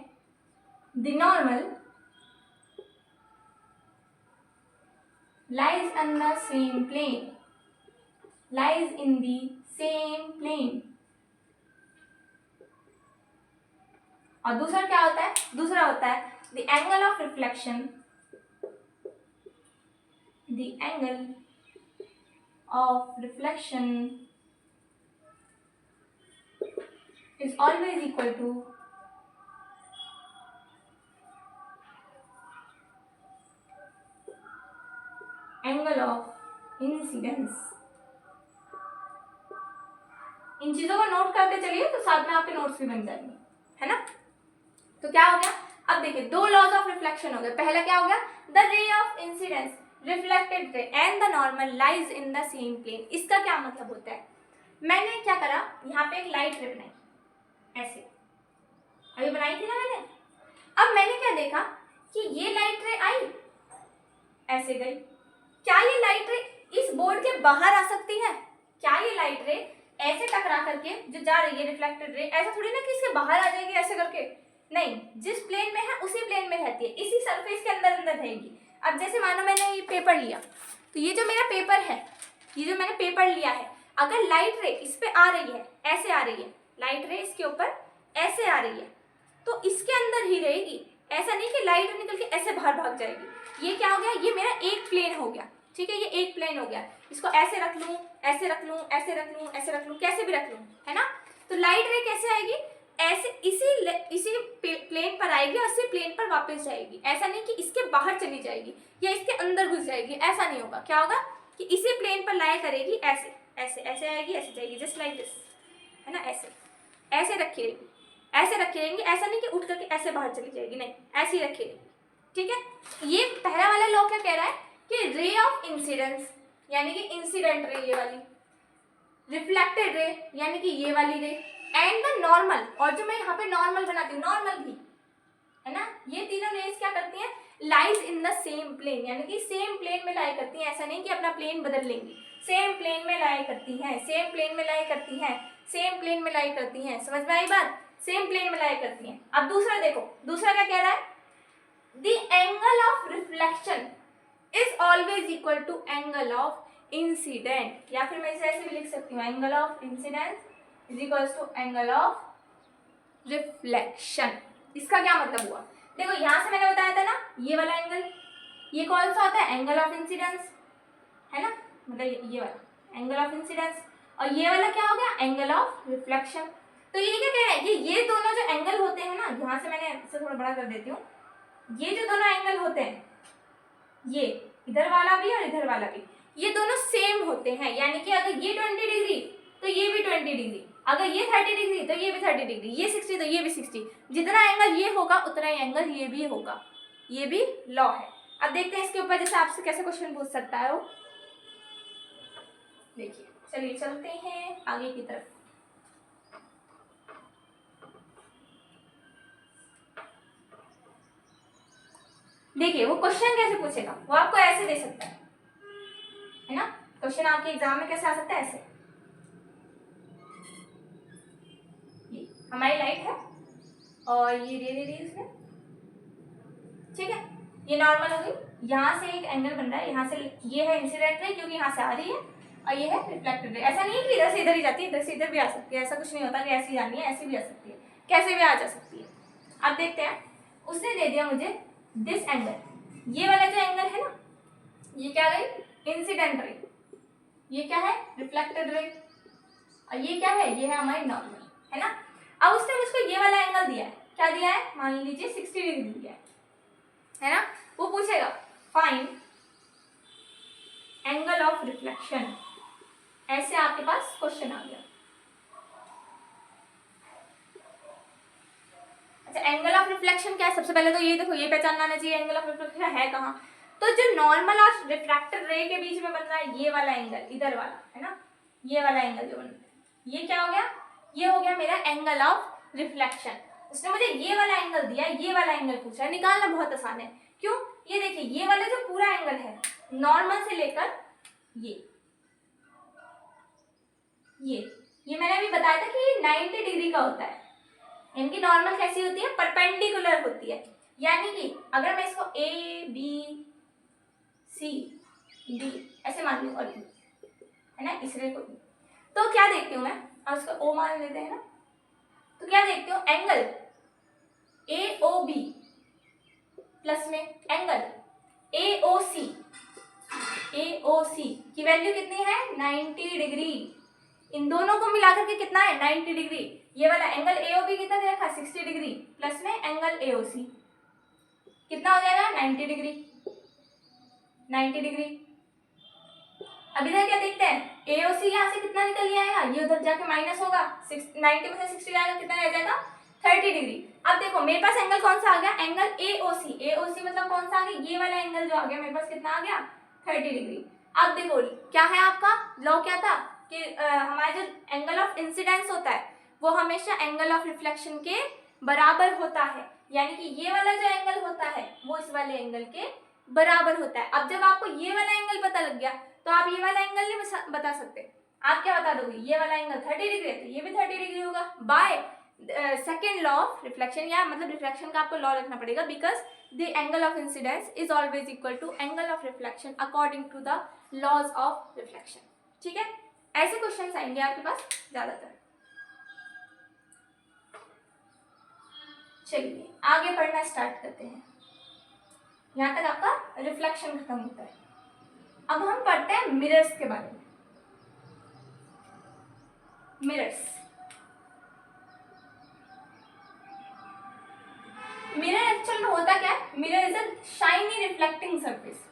the normal lies in the same plane, lies in the same plane। और दूसरा क्या होता है? दूसरा होता है the angle of reflection, the angle of reflection is always equal to angle of incidence। इन चीजों को नोट करते चलिए तो साथ में आपके नोट्स भी बन जाएंगे, है ना। तो क्या हो गया? अब देखिए, दो लॉज ऑफ रिफ्लेक्शन हो गए। पहला क्या हो गया? The ray of incidence reflected ray and the normal lies in the same plane. इसका क्या मतलब होता है? मैंने क्या करा, यहाँ पे एक लाइट रे बनाई, ऐसे अभी बनाई थी ना मैंने। अब मैंने क्या देखा कि ये लाइट रे आई, ऐसे गई। क्या ये लाइट रे इस बोर्ड के बाहर आ सकती है? क्या ये लाइट रे ऐसे टकरा करके जो जा रही है रिफ्लेक्टेड रे, ऐसा थोड़ी ना कि इसके बाहर आ जाएगी ऐसे करके, नहीं, जिस प्लेन में है उसी प्लेन में रहती है, इसी सरफेस के अंदर अंदर रहेगी। अब जैसे मानो मैंने ये पेपर लिया, तो ये जो मेरा पेपर है, ये जो मैंने पेपर लिया है, अगर लाइट रे इस पे आ रही है, ऐसे आ रही है, लाइट रे इसके ऊपर ऐसे आ रही है, तो इसके अंदर ही रहेगी। ऐसा नहीं कि लाइट निकल के ऐसे बाहर भाग जाएगी। ये क्या हो गया? ये मेरा एक प्लेन हो गया। ठीक है, ये एक प्लेन हो गया। इसको ऐसे रख लूं, ऐसे रख लूं, ऐसे रख लूं, ऐसे रख लूं, कैसे भी रख लूं, है ना। तो लाइट रे कैसे आएगी? ऐसे इसी प्लेन पर आएगी और इसी प्लेन पर वापस जाएगी। ऐसा नहीं कि इसके बाहर चली जाएगी या इसके अंदर घुस जाएगी, ऐसा नहीं होगा। क्या होगा कि इसी प्लेन पर लाया करेगी, ऐसे ऐसे ऐसे आएगी, ऐसे जाएगी, जस्ट लाइक दिस, है ना। ऐसे ऐसे रखी रहेगी, ऐसे रखी रहेंगी। ऐसा नहीं कि उठ करके ऐसे बाहर चली जाएगी, नहीं, ऐसे ही रखी रहेगी। ठीक है। ये पहला वाला लॉ क्या कह रहा है कि रे ऑफ इंसिडेंस यानी कि इंसिडेंट रे ये वाली, रिफ्लेक्टेड रे यानी कि ये वाली रे, एंड द नॉर्मल, और जो मैं यहाँ पे नॉर्मल बनाती हूँ, नॉर्मल भी, है ना, ये तीनों रेज क्या करती हैं, lies in the same plane, यानी कि सेम प्लेन में लाई करती हैं। ऐसा नहीं कि अपना प्लेन बदल लेंगी, सेम प्लेन में लाई करती हैं, सेम प्लेन में लाई करती हैं, सेम प्लेन में लाई करती हैं। समझ में आई बात, सेम प्लेन में लाई करती हैं। अब दूसरा देखो, दूसरा क्या कह रहा है, the angle of reflection is always equal to angle of incident, या फिर मैं इसे ऐसे भी लिख सकती हूँ, angle of incidence is equals to angle of reflection. इसका क्या मतलब हुआ, देखो यहां से मैंने बताया था ना, ये वाला एंगल, ये कौन सा होता है, एंगल ऑफ इंसिडेंस, है ना, मतलब ये वाला एंगल ऑफ इंसिडेंस, और ये वाला क्या हो गया, एंगल ऑफ रिफ्लेक्शन। तो ये क्या कह रहा है कि ये दोनों जो एंगल होते हैं ना, यहां से मैंने इसे थोड़ा बड़ा कर देती हूँ, ये जो दोनों एंगल होते हैं, ये इधर वाला भी और इधर वाला भी, ये दोनों सेम होते हैं। यानी कि अगर ये 20 डिग्री तो ये भी 20 डिग्री, अगर ये 30 डिग्री तो ये भी 30 डिग्री, ये 60 तो ये भी 60, जितना एंगल ये होगा उतना ही एंगल ये भी होगा। ये भी लॉ है। अब देखते हैं इसके ऊपर जैसे आपसे कैसे क्वेश्चन पूछ सकता है वो, देखिए, चलिए चलते हैं आगे की तरफ। देखिए वो क्वेश्चन कैसे पूछेगा, वो आपको ऐसे दे सकता है ना, क्वेश्चन आपके एग्जाम में कैसे आ सकता है, ऐसे, ये हमारी लाइट है और ये रे रे इसमें, ठीक है, ये नॉर्मल हो गई, यहाँ से एक एंगल बन रहा है, यहाँ से ये है इंसिडेंट रे क्योंकि यहाँ से आ रही है, और ये है रिफ्लेक्टेड रे। ऐसा नहीं है कि इधर से इधर ही जाती है, इधर से इधर भी आ सकती है, ऐसा कुछ नहीं होता कि ऐसी जानी है, ऐसी भी आ सकती है, कैसे भी आ जा सकती है। अब देखते हैं, उसने दे दिया मुझे दिस एंगल, ये वाला जो एंगल है ना, ये क्या गई, इंसिडेंट रे, ये क्या है, रिफ्लेक्टेड रे, और ये क्या है, ये है हमारी नॉर्मल, है ना। अब उसने मुझको ये वाला एंगल दिया है, क्या दिया है, मान लीजिए 60 डिग्री दिया है ना। वो पूछेगा फाइंड एंगल ऑफ रिफ्लेक्शन, ऐसे आपके पास क्वेश्चन आ गया। अच्छा, एंगल ऑफ रिफ्लेक्शन क्या है, सबसे पहले तो ये देखो, ये पहचानना आना चाहिए एंगल ऑफ रिफ्लेक्शन है कहाँ। तो जो नॉर्मल और रिफ्रैक्टेड रे के बीच में बन रहा है ये वाला एंगल, इधर वाला, है ना, ये वाला एंगल जो बन रहा है, ये क्या हो गया, ये हो गया मेरा एंगल ऑफ रिफ्लेक्शन। उसने मुझे ये वाला एंगल दिया, ये वाला एंगल पूछा है, निकालना बहुत आसान है। क्यों, ये देखिए, ये वाला जो पूरा एंगल है नॉर्मल से लेकर ये मैंने अभी बताया था कि ये 90 डिग्री का होता है। इनकी नॉर्मल कैसी होती है, परपेंडिकुलर होती है। यानी कि अगर मैं इसको ए बी सी डी ऐसे मान लूँ, और है ना, इस रे को, तो क्या देखती हूँ मैं, और उसको ओ मान लेते हैं ना, तो क्या देखती हूँ, angle A O B plus में एंगल ए ओ सी की वैल्यू कितनी है, 90 डिग्री। इन दोनों को मिलाकर के कितना है, 90 डिग्री। ये वाला एंगल एओबी कितना दे रखा है, 60 डिग्री, प्लस में एंगल एओसी कितना हो जाएगा, 90 डिग्री, 90 डिग्री। अब इधर क्या देखते हैं, एओसी यहाँ से कितना निकल जाएगा, ये उधर जाके माइनस होगा, 90 में से 60 जाएगा, कितना रह जाएगा, 30 डिग्री। अब देखो मेरे पास एंगल कौन सा आ गया, एंगल एओसी, एओसी मतलब कौन सा आ गया, ये वाला एंगल जो आ गया मेरे पास, कितना आ गया, 30 डिग्री। अब देखो क्या है आपका लॉ, क्या था कि हमारा जो एंगल ऑफ इंसिडेंस होता है वो हमेशा एंगल ऑफ रिफ्लेक्शन के बराबर होता है। यानी कि ये वाला जो एंगल होता है वो इस वाले एंगल के बराबर होता है। अब जब आपको ये वाला एंगल पता लग गया तो आप ये वाला एंगल नहीं बता सकते, आप क्या बता दोगे, ये वाला एंगल 30 डिग्री है तो ये भी 30 डिग्री होगा, by second law of reflection, या मतलब रिफ्लेक्शन का आपको लॉ रखना पड़ेगा, because the angle of incidence is always equal to angle of reflection according to the laws of reflection. ठीक है, ऐसे क्वेश्चंस आएंगे आपके पास ज्यादातर। चलिए आगे पढ़ना स्टार्ट करते हैं, यहाँ तक आपका रिफ्लेक्शन खत्म होता है। अब हम पढ़ते हैं मिरर्स के बारे में। मिरर्स, मिरर एक्चुअल में होता क्या है, mirror is a shiny reflecting surface,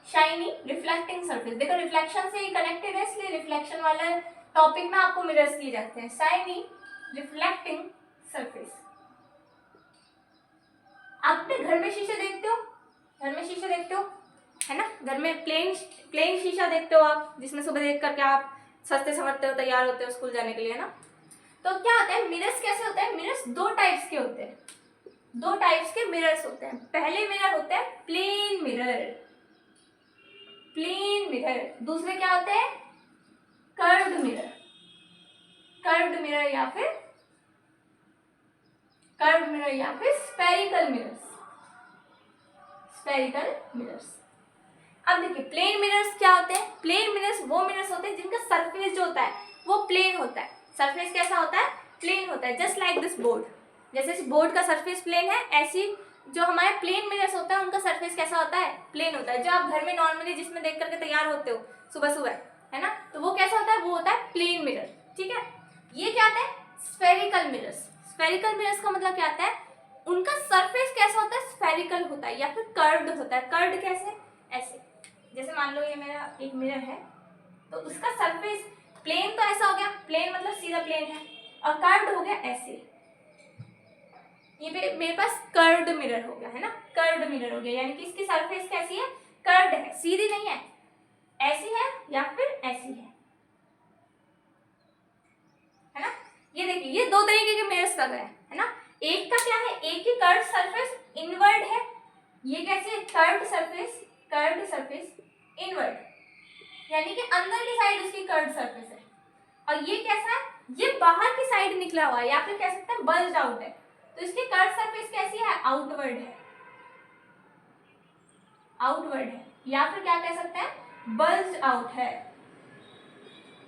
shiny reflecting surface. देखो रिफ्लेक्शन से ही कनेक्टेड है, इसलिए रिफ्लेक्शन वाला टॉपिक में आपको मिरर्स किए जाते हैं। Shiny reflecting surface. आप अपने घर में शीशे देखते हो, घर में शीशे देखते हो, है ना, घर में प्लेन शीशा देखते हो आप, जिसमें सुबह देख करके आप सस्ते संवरते हो, तैयार होते हो स्कूल जाने के लिए, है ना। तो क्या होता है, मिरर्स कैसे होते हैं, मिरर्स दो टाइप्स के होते हैं, दो टाइप्स के मिरर्स होते हैं। पहले मिरर होते हैं प्लेन मिरर, प्लेन मिरर। दूसरे क्या होते हैं, कर्व्ड मिरर, कर्व्ड मिरर या फिर कर्व्ड मिरर या फिर स्फेरिकल मिरर्स, स्फेरिकल मिरर्स। अब देखिए प्लेन मिरर्स क्या होते हैं, प्लेन मिरर्स वो मिरर्स होते हैं जिनका सरफेस जो होता है वो प्लेन होता है। सरफेस कैसा होता है, प्लेन होता है, जस्ट लाइक दिस बोर्ड। जैसे इस बोर्ड का सरफेस प्लेन है, ऐसी जो हमारे प्लेन मिरर्स होता है उनका सरफेस कैसा होता है, प्लेन होता है। जो आप घर में नॉर्मली जिसमें देख करके तैयार होते हो सुबह सुबह, है ना, तो वो कैसा होता है, वो होता है प्लेन मिरर, ठीक है। ये क्या होता है, स्फेरिकल मिरर्स। स्फेरिकल मिरर्स का मतलब क्या आता है, उनका सरफेस कैसा होता है, स्फेरिकल होता है या फिर कर्व्ड होता है। कर्व्ड कैसे, ऐसे, जैसे मान लो ये मेरा एक मिरर है, तो उसका सरफेस प्लेन तो ऐसा हो गया, प्लेन मतलब सीधा प्लेन है, और कर्व्ड हो गया ऐसे। ये मेरे पास कर्व्ड मिरर हो गया, है ना, कर्व्ड मिरर हो गया, यानी कि इसकी सरफेस कैसी है, कर्व्ड है, सीधी नहीं है, ऐसी है या फिर ऐसी है ना। ये देखिए ये दो तरीके के मिरर्स लग रहे हैं, है ना। एक का क्या है, एक की कर्व्ड सरफेस इनवर्ड है, ये कैसे है, curved surface, curved surface inward, यानी कि अंदर की साइड उसकी कर्व्ड सरफेस है। और ये कैसा है, ये बाहर की साइड निकला हुआ है, या फिर कह सकते हैं बल्ज्ड आउट है। तो इसकी कर्व्ड सरफेस कैसी है, आउटवर्ड है, आउटवर्ड है, या फिर क्या कह सकते हैं, बल्ज्ड आउट है,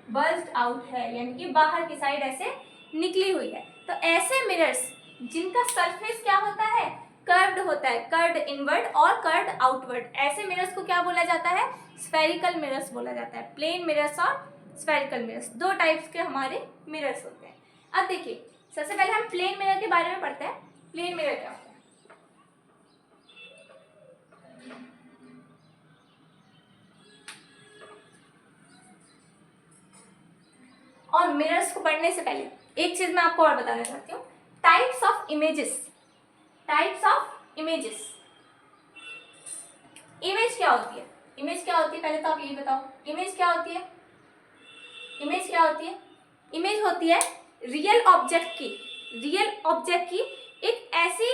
बल्ज्ड आउट है, यानी कि बाहर की साइड ऐसे निकली हुई है। तो ऐसे मिरर्स जिनका सरफेस क्या होता है, कर्व्ड होता है, कर्व्ड इनवर्ड और कर्व्ड आउटवर्ड, ऐसे मिरर्स को क्या बोला जाता है, स्फेरिकल मिरर्स बोला जाता है। प्लेन मिरर्स और स्फेरिकल मिरर्स दो टाइप्स के हमारे मिरर्स होते हैं। अब देखिए सबसे पहले हम प्लेन मिरर के बारे में पढ़ते हैं। प्लेन मिरर क्या होता है, और मिरर्स को पढ़ने से पहले एक चीज मैं आपको और बताना चाहती हूँ, types of images, types of images. Image क्या होती है, इमेज क्या होती है, पहले तो आप यही बताओ, इमेज क्या होती है, इमेज क्या होती है, इमेज होती है रियल ऑब्जेक्ट की, रियल ऑब्जेक्ट की एक ऐसी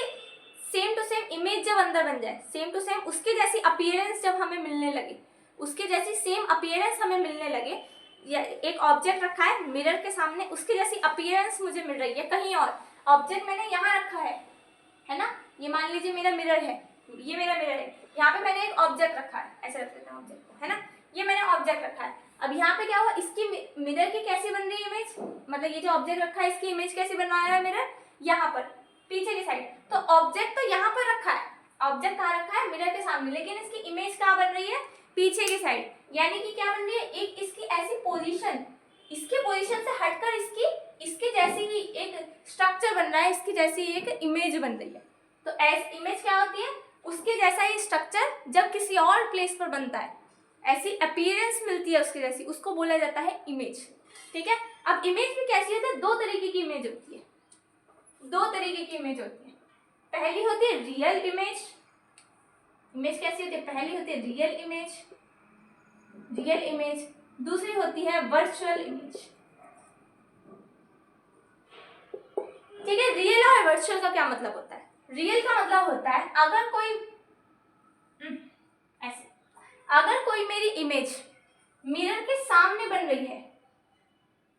सेम टू सेम इमेज जब अंदर बन जाए, सेम टू सेम उसके जैसी अपीयरेंस जब हमें मिलने लगे, उसके जैसी सेम अपीयरेंस हमें मिलने लगे, या एक ऑब्जेक्ट रखा है मिरर के सामने, उसकी जैसी अपीयरेंस मुझे मिल रही है कहीं और, ऑब्जेक्ट मैंने यहाँ रखा है ना, ये मान लीजिए मेरा मिरर है, ये मेरा मिरर है, यहाँ पे मैंने एक ऑब्जेक्ट रखा है, ऐसे रख लेते हैं ऑब्जेक्ट को, है ना, ये मैंने ऑब्जेक्ट रखा है। अब यहाँ पे क्या हुआ, इसकी मिरर की कैसी बन रही है इमेज, मतलब ये जो ऑब्जेक्ट रखा है इसकी इमेज कैसी बनवाया है मिरर, यहाँ पर पीछे की साइड। तो ऑब्जेक्ट तो यहाँ पर रखा है, ऑब्जेक्ट कहाँ रखा है, मिरर के सामने, लेकिन इसकी इमेज कहाँ बन रही है, पीछे की साइड, यानी कि क्या बन रही है, एक इसकी ऐसी पोजीशन, इसके पोजीशन से हटकर इसके जैसी ही एक स्ट्रक्चर बन रहा है, इसकी जैसी एक इमेज बन रही है। तो ऐसी इमेज क्या होती है, उसके जैसा ही स्ट्रक्चर जब किसी और प्लेस पर बनता है, ऐसी अपीयरेंस मिलती है उसकी जैसी, उसको बोला जाता है इमेज, ठीक है। अब इमेज भी कैसी होती है, दो तरीके की इमेज होती है, दो तरीके की इमेज होती है। पहली होती है रियल इमेज, इमेज कैसी होती है, पहली होती है रियल इमेज, रियल इमेज, दूसरी होती है वर्चुअल इमेज, ठीक है। रियल और वर्चुअल का क्या मतलब होता है, रियल का मतलब होता है अगर कोई ऐसे, अगर कोई मेरी इमेज मिरर के सामने बन रही है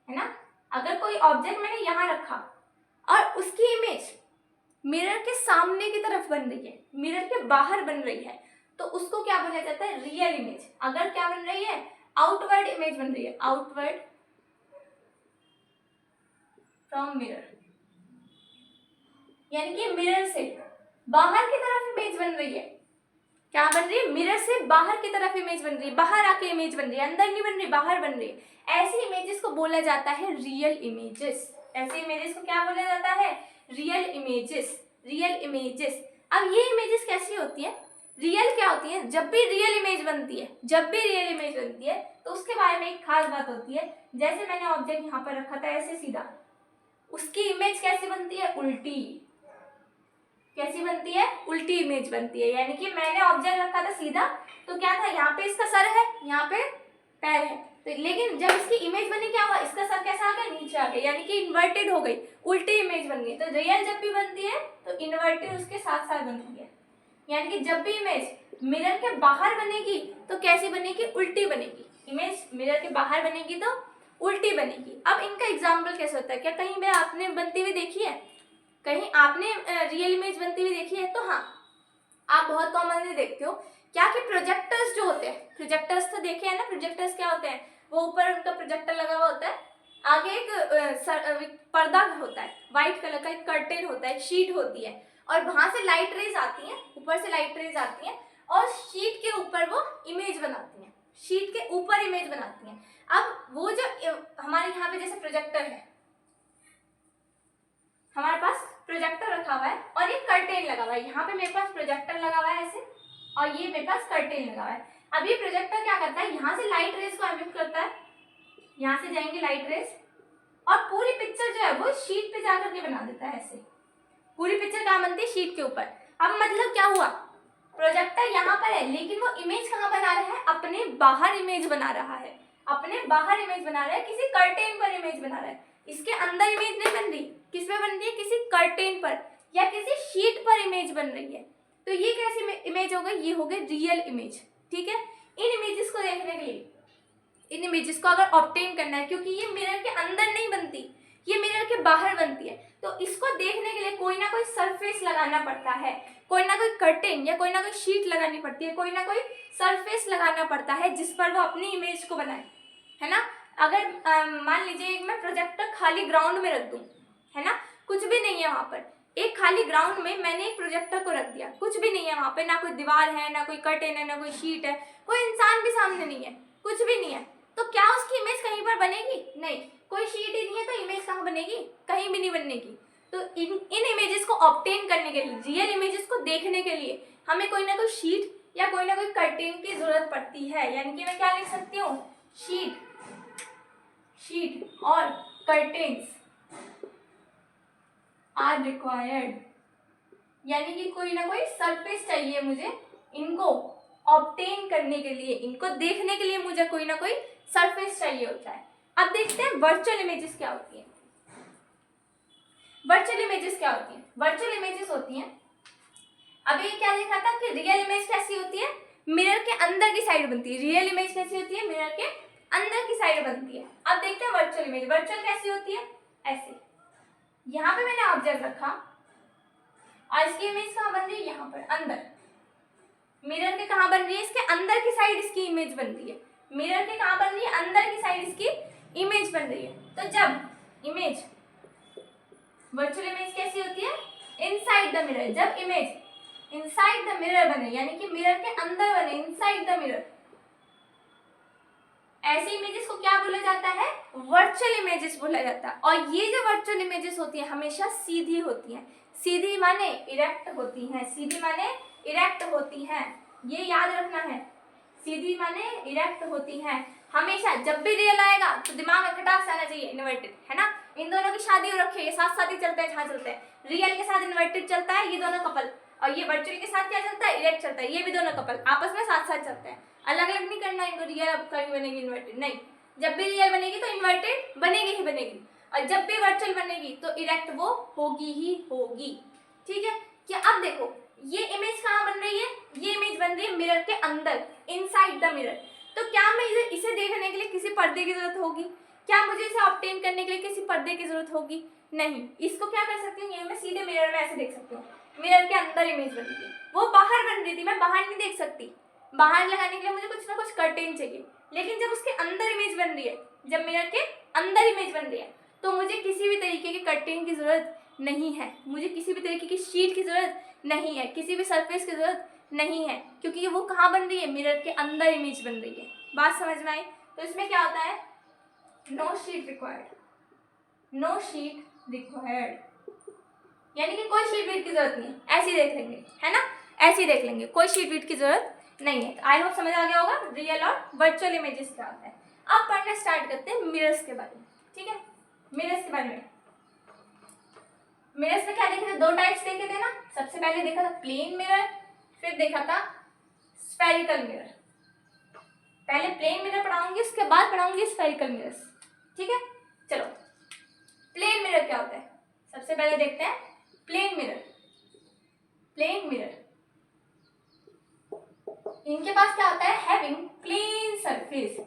ना, अगर कोई ऑब्जेक्ट मैंने यहाँ रखा और उसकी इमेज मिरर के सामने की तरफ बन रही है, मिरर के बाहर बन रही है, तो उसको क्या बोला जाता है, रियल इमेज। अगर क्या बन रही है, आउटवर्ड इमेज बन रही है, आउटवर्ड फ्रॉम मिरर, यानी कि मिरर से बाहर की तरफ इमेज बन रही है, क्या बन रही है, मिरर से बाहर की तरफ इमेज बन रही है, बाहर आके इमेज बन रही है, अंदर नहीं बन रही, बाहर बन रही है। ऐसी इमेजेस को बोला जाता है रियल इमेजेस, ऐसी इमेजेस को क्या बोला जाता है, रियल इमेजेस, रियल इमेजेस। अब ये इमेजेस कैसी होती है, रियल क्या होती है, जब भी रियल इमेज बनती है, जब भी रियल इमेज बनती है तो उसके बारे में एक खास बात होती है। जैसे मैंने ऑब्जेक्ट यहाँ पर रखा था ऐसे सीधा, उसकी इमेज कैसी बनती है, उल्टी। कैसी बनती है, उल्टी इमेज बनती है। यानी कि मैंने ऑब्जेक्ट रखा था सीधा, तो क्या था, यहाँ पे इसका सर है, यहाँ पे पैर है, तो लेकिन जब इसकी इमेज बनी क्या हुआ, इसका सर कैसा आ गया, नीचे आ गया, यानी कि इन्वर्टेड हो गई, उल्टी इमेज बन गई। तो रियल जब भी बनती है तो इन्वर्टेड उसके साथ साथ बनती है। यानी कि जब भी इमेज मिरर के बाहर बनेगी तो कैसी बनेगी, उल्टी बनेगी। इमेज मिरर के बाहर बनेगी तो उल्टी बनेगी। अब इनका एग्जाम्पल कैसे होता है, क्या कहीं भी आपने बनती हुई देखी है, कहीं आपने रियल इमेज बनती हुई देखी है? तो हाँ, आप बहुत कॉमनली देखते हो क्या कि प्रोजेक्टर्स जो होते हैं, प्रोजेक्टर्स तो देखे हैं ना, प्रोजेक्टर्स क्या होते हैं, वो ऊपर उनका प्रोजेक्टर लगा हुआ होता है, आगे एक पर्दा होता है, व्हाइट कलर का एक कर्टेन होता है, शीट होती है, और वहां से लाइट रेज आती हैं, ऊपर से लाइट रेज आती हैं और शीट के ऊपर वो इमेज बनाती हैं, शीट के ऊपर इमेज बनाती हैं। अब वो जो हमारे यहाँ पे जैसे प्रोजेक्टर है, हमारे पास प्रोजेक्टर रखा हुआ है और एक कर्टेन लगा हुआ है, यहाँ पे मेरे पास प्रोजेक्टर लगा हुआ है ऐसे, और ये मेरे पास कर्टेन लगा हुआ है। अब ये प्रोजेक्टर क्या करता है, यहाँ से लाइट रेज को एमिट करता है, यहाँ से जाएंगे लाइट रेज और पूरी पिक्चर जो है वो शीट पे जाकर के बना देता है ऐसे। पूरी पिक्चर कहाँ बनती है, शीट के ऊपर। अब मतलब क्या हुआ, प्रोजेक्टर यहाँ पर है लेकिन वो इमेज कहाँ बना रहा है, अपने बाहर इमेज बना रहा है, अपने बाहर इमेज बना रहा है, किसी कर्टेन पर इमेज बना रहा है। इसके अंदर इमेज नहीं बन रही, किस पे बन रही है, किसी कर्टेन पर या किसी शीट पर इमेज बन रही है। तो ये कैसी इमेज हो गई, ये हो गई रियल इमेज। ठीक है, इन इमेजेस को देखने के लिए, इन इमेजेस को अगर ऑब्टेन करना है, क्योंकि ये मिरर के अंदर नहीं बनती, ये मिरर के बाहर बनती है, तो इसको देखने के लिए कोई ना कोई सरफेस लगाना पड़ता है, कोई ना कोई कर्टेन या कोई ना कोई शीट लगानी पड़ती है, कोई ना कोई सरफेस लगाना पड़ता है जिस पर वो अपनी इमेज को बनाए, है ना। अगर मान लीजिए मैं प्रोजेक्टर खाली ग्राउंड में रख दूं, है ना, कुछ भी नहीं है वहां पर, एक खाली ग्राउंड में मैंने एक प्रोजेक्टर को रख दिया, कुछ भी नहीं है वहां पे, ना कोई दीवार है, ना कोई कर्टेन है, ना कोई शीट है, कोई इंसान भी सामने नहीं है, कुछ भी नहीं है, तो क्या उसकी इमेज कहीं पर बनेगी, नहीं, कोई शीट ही नहीं है तो इमेज कहाँ बनेगी, कहीं भी नहीं बनेगी। तो इन इमेजेस को ऑब्टेन करने के लिए, रियल इमेजेस को देखने के लिए हमें कोई ना कोई शीट या कोई ना कोई कर्टेन की जरूरत पड़ती है। यानी कि मैं क्या लिख सकती हूँ, शीट और कर्टेन्स आर रिक्वायर्ड। यानी कि कोई ना कोई सरफेस चाहिए मुझे इनको ऑब्टेन करने के लिए, इनको देखने के लिए मुझे कोई ना कोई सरफेस चाहिए होता है। अब देखते हैं वर्चुअल इमेजेस क्या होती है। वर्चुअल इमेजेस क्या होती है, वर्चुअल इमेजेस होती हैं, अभी क्या देखा था कि रियल इमेज कैसी होती है, मिरर के अंदर की साइड बनती है, रियल इमेज कैसी होती है, मिरर के अंदर की साइड बनती है। अब देखते हैं वर्चुअल इमेज, वर्चुअल कैसी होती है, ऐसे, यहाँ पे मैंने ऑब्जेक्ट रखा और इसकी इमेज कहाँ बन रही है, यहाँ पर अंदर, मिरर के कहाँ बन रही है, इसके अंदर की साइड इसकी इमेज बन रही है, मिरर के कहाँ बन रही है, अंदर की साइड इसकी इमेज बन रही है। तो जब इमेज, वर्चुअल इमेज कैसी होती है, इनसाइड द मिरर, जब इमेज इनसाइड द मिरर बने, यानी कि मिरर के अंदर बने, इनसाइड द मिरर, ऐसी इमेजेस को क्या बोला जाता है, वर्चुअल इमेजेस बोला जाता है। और ये जो वर्चुअल इमेजेस होती है हमेशा सीधी होती हैं, सीधी माने इरेक्ट होती हैं, सीधी माने इरेक्ट होती हैं, ये याद रखना है, सीधी माने इरेक्ट होती हैं। हमेशा जब भी रियल आएगा तो दिमाग में खटाक से आना चाहिए, इन्वर्टेड, है ना। इन दोनों की शादी हो रखी है, ये साथ साथ ही चलते हैं, जहाँ चलते हैं, रियल के साथ इन्वर्टेड चलता है, ये दोनों कपल, और ये वर्चुअल के साथ क्या चलता है, इरेक्ट चलता है, ये भी दोनों कपल आपस में साथ साथ चलते हैं। अलग अलग नहीं करना इनको, रियल कभी बनेगी इन्वर्टेड नहीं, जब भी रियल बनेगी तो इन्वर्टेड बनेगी ही बनेगी, और जब भी वर्चुअल बनेगी तो इरेक्ट वो होगी ही होगी। ठीक है, क्या अब देखो ये इमेज कहाँ बन रही है, ये इमेज बन रही है मिरर के अंदर, इनसाइड द मिरर। तो क्या मैं इसे देखने के लिए किसी पर्दे की जरूरत होगी, क्या मुझे इसे ऑब्टेन करने के लिए किसी पर्दे की जरूरत होगी, नहीं। इसको क्या कर सकती हूँ, ये मैं सीधे मिरर में ऐसे देख सकती हूँ, मिरर के अंदर इमेज बन रही है, वो बाहर बन रही थी, मैं बाहर नहीं देख सकती, बाहर लगाने के लिए मुझे कुछ ना कुछ कर्टेन चाहिए, लेकिन जब उसके अंदर इमेज बन रही है, जब मिरर के अंदर इमेज बन रही है, तो मुझे किसी भी तरीके के कर्टेन की जरूरत नहीं है, मुझे किसी भी तरीके की शीट की जरूरत नहीं है, किसी भी सरफेस की जरूरत नहीं है, क्योंकि वो कहाँ बन रही है, मिरर के अंदर इमेज बन रही है। बात समझ में आई। तो इसमें क्या होता है, no sheet required, no sheet required, यानी कि कोई शीट वीट की जरूरत नहीं है, ऐसे ही देख लेंगे, है ना, ऐसे ही देख लेंगे, कोई शीट वीट की जरूरत नहीं है। आई होप समझ आ गया होगा रियल और वर्चुअल इमेजेस क्या होता है। अब पढ़ना स्टार्ट करते हैं मिरर्स के बारे में, ठीक है। मिरर्स के बारे में, मिरर्स में क्या देखे थे, दो टाइप्स देखे थे ना। सबसे पहले देखा था प्लेन मिरर, फिर देखा था स्फेरिकल मिरर। पहले प्लेन मिरर पढ़ाऊंगी, उसके बाद पढ़ाऊंगी स्फेरिकल मिरर्स, ठीक है। चलो प्लेन मिरर क्या होता है, सबसे पहले देखते हैं प्लेन मिरर। प्लेन मिरर इनके पास क्या होता है, having plane surface.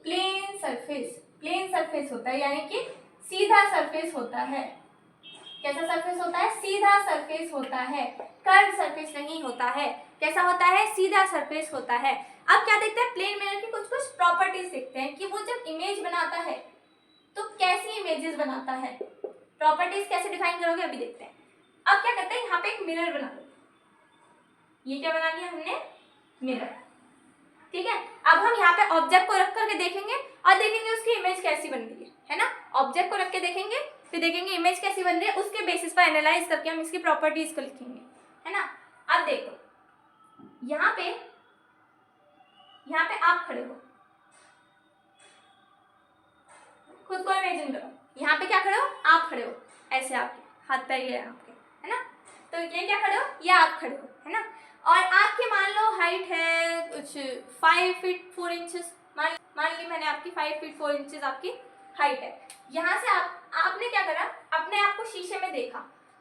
Plane surface, plane surface होता है यानी कि सीधा सरफेस होता है। कैसा सरफेस होता है, सीधा सरफेस होता है, कर्व सरफेस नहीं होता है। कैसा होता है, सीधा सरफेस होता है। अब क्या देखते हैं, प्लेन मिरर की कुछ कुछ प्रॉपर्टीज देखते हैं कि वो जब इमेज बनाता है तो कैसी इमेजेस बनाता है। प्रॉपर्टीज कैसे डिफाइन करोगे अभी देखते हैं। अब क्या करते हैं, यहाँ पे एक मिरर बना दो। ये क्या बना लिया हमने, मिरर, ठीक है। अब हम यहाँ पे ऑब्जेक्ट को रख करके देखेंगे और देखेंगे उसकी इमेज कैसी बन रही है ना। ऑब्जेक्ट को रख के देखेंगे, फिर देखेंगे इमेज कैसी बन रही है, उसके बेसिस पर एनालाइज करके हम इसकी प्रॉपर्टीज को लिखेंगे, है ना। अब देखो यहाँ पे आप खड़े हो, खुद को इमेजिन करो। यहाँ पे क्या खड़े हो, आप खड़े हो, ऐसे आपके हाथ पैर ये आपके, है ना। तो ये क्या खड़े हो, ये आप खड़े हो, है ना। और आपकी मान लो हाइट है कुछ 5 फीट 4 इंचेस, मान ली मैंने आपकी 5 फीट 4 इंचेस आपकी हाइट है। यहाँ से आपने क्या करा, अपने आप को शीशे में देखा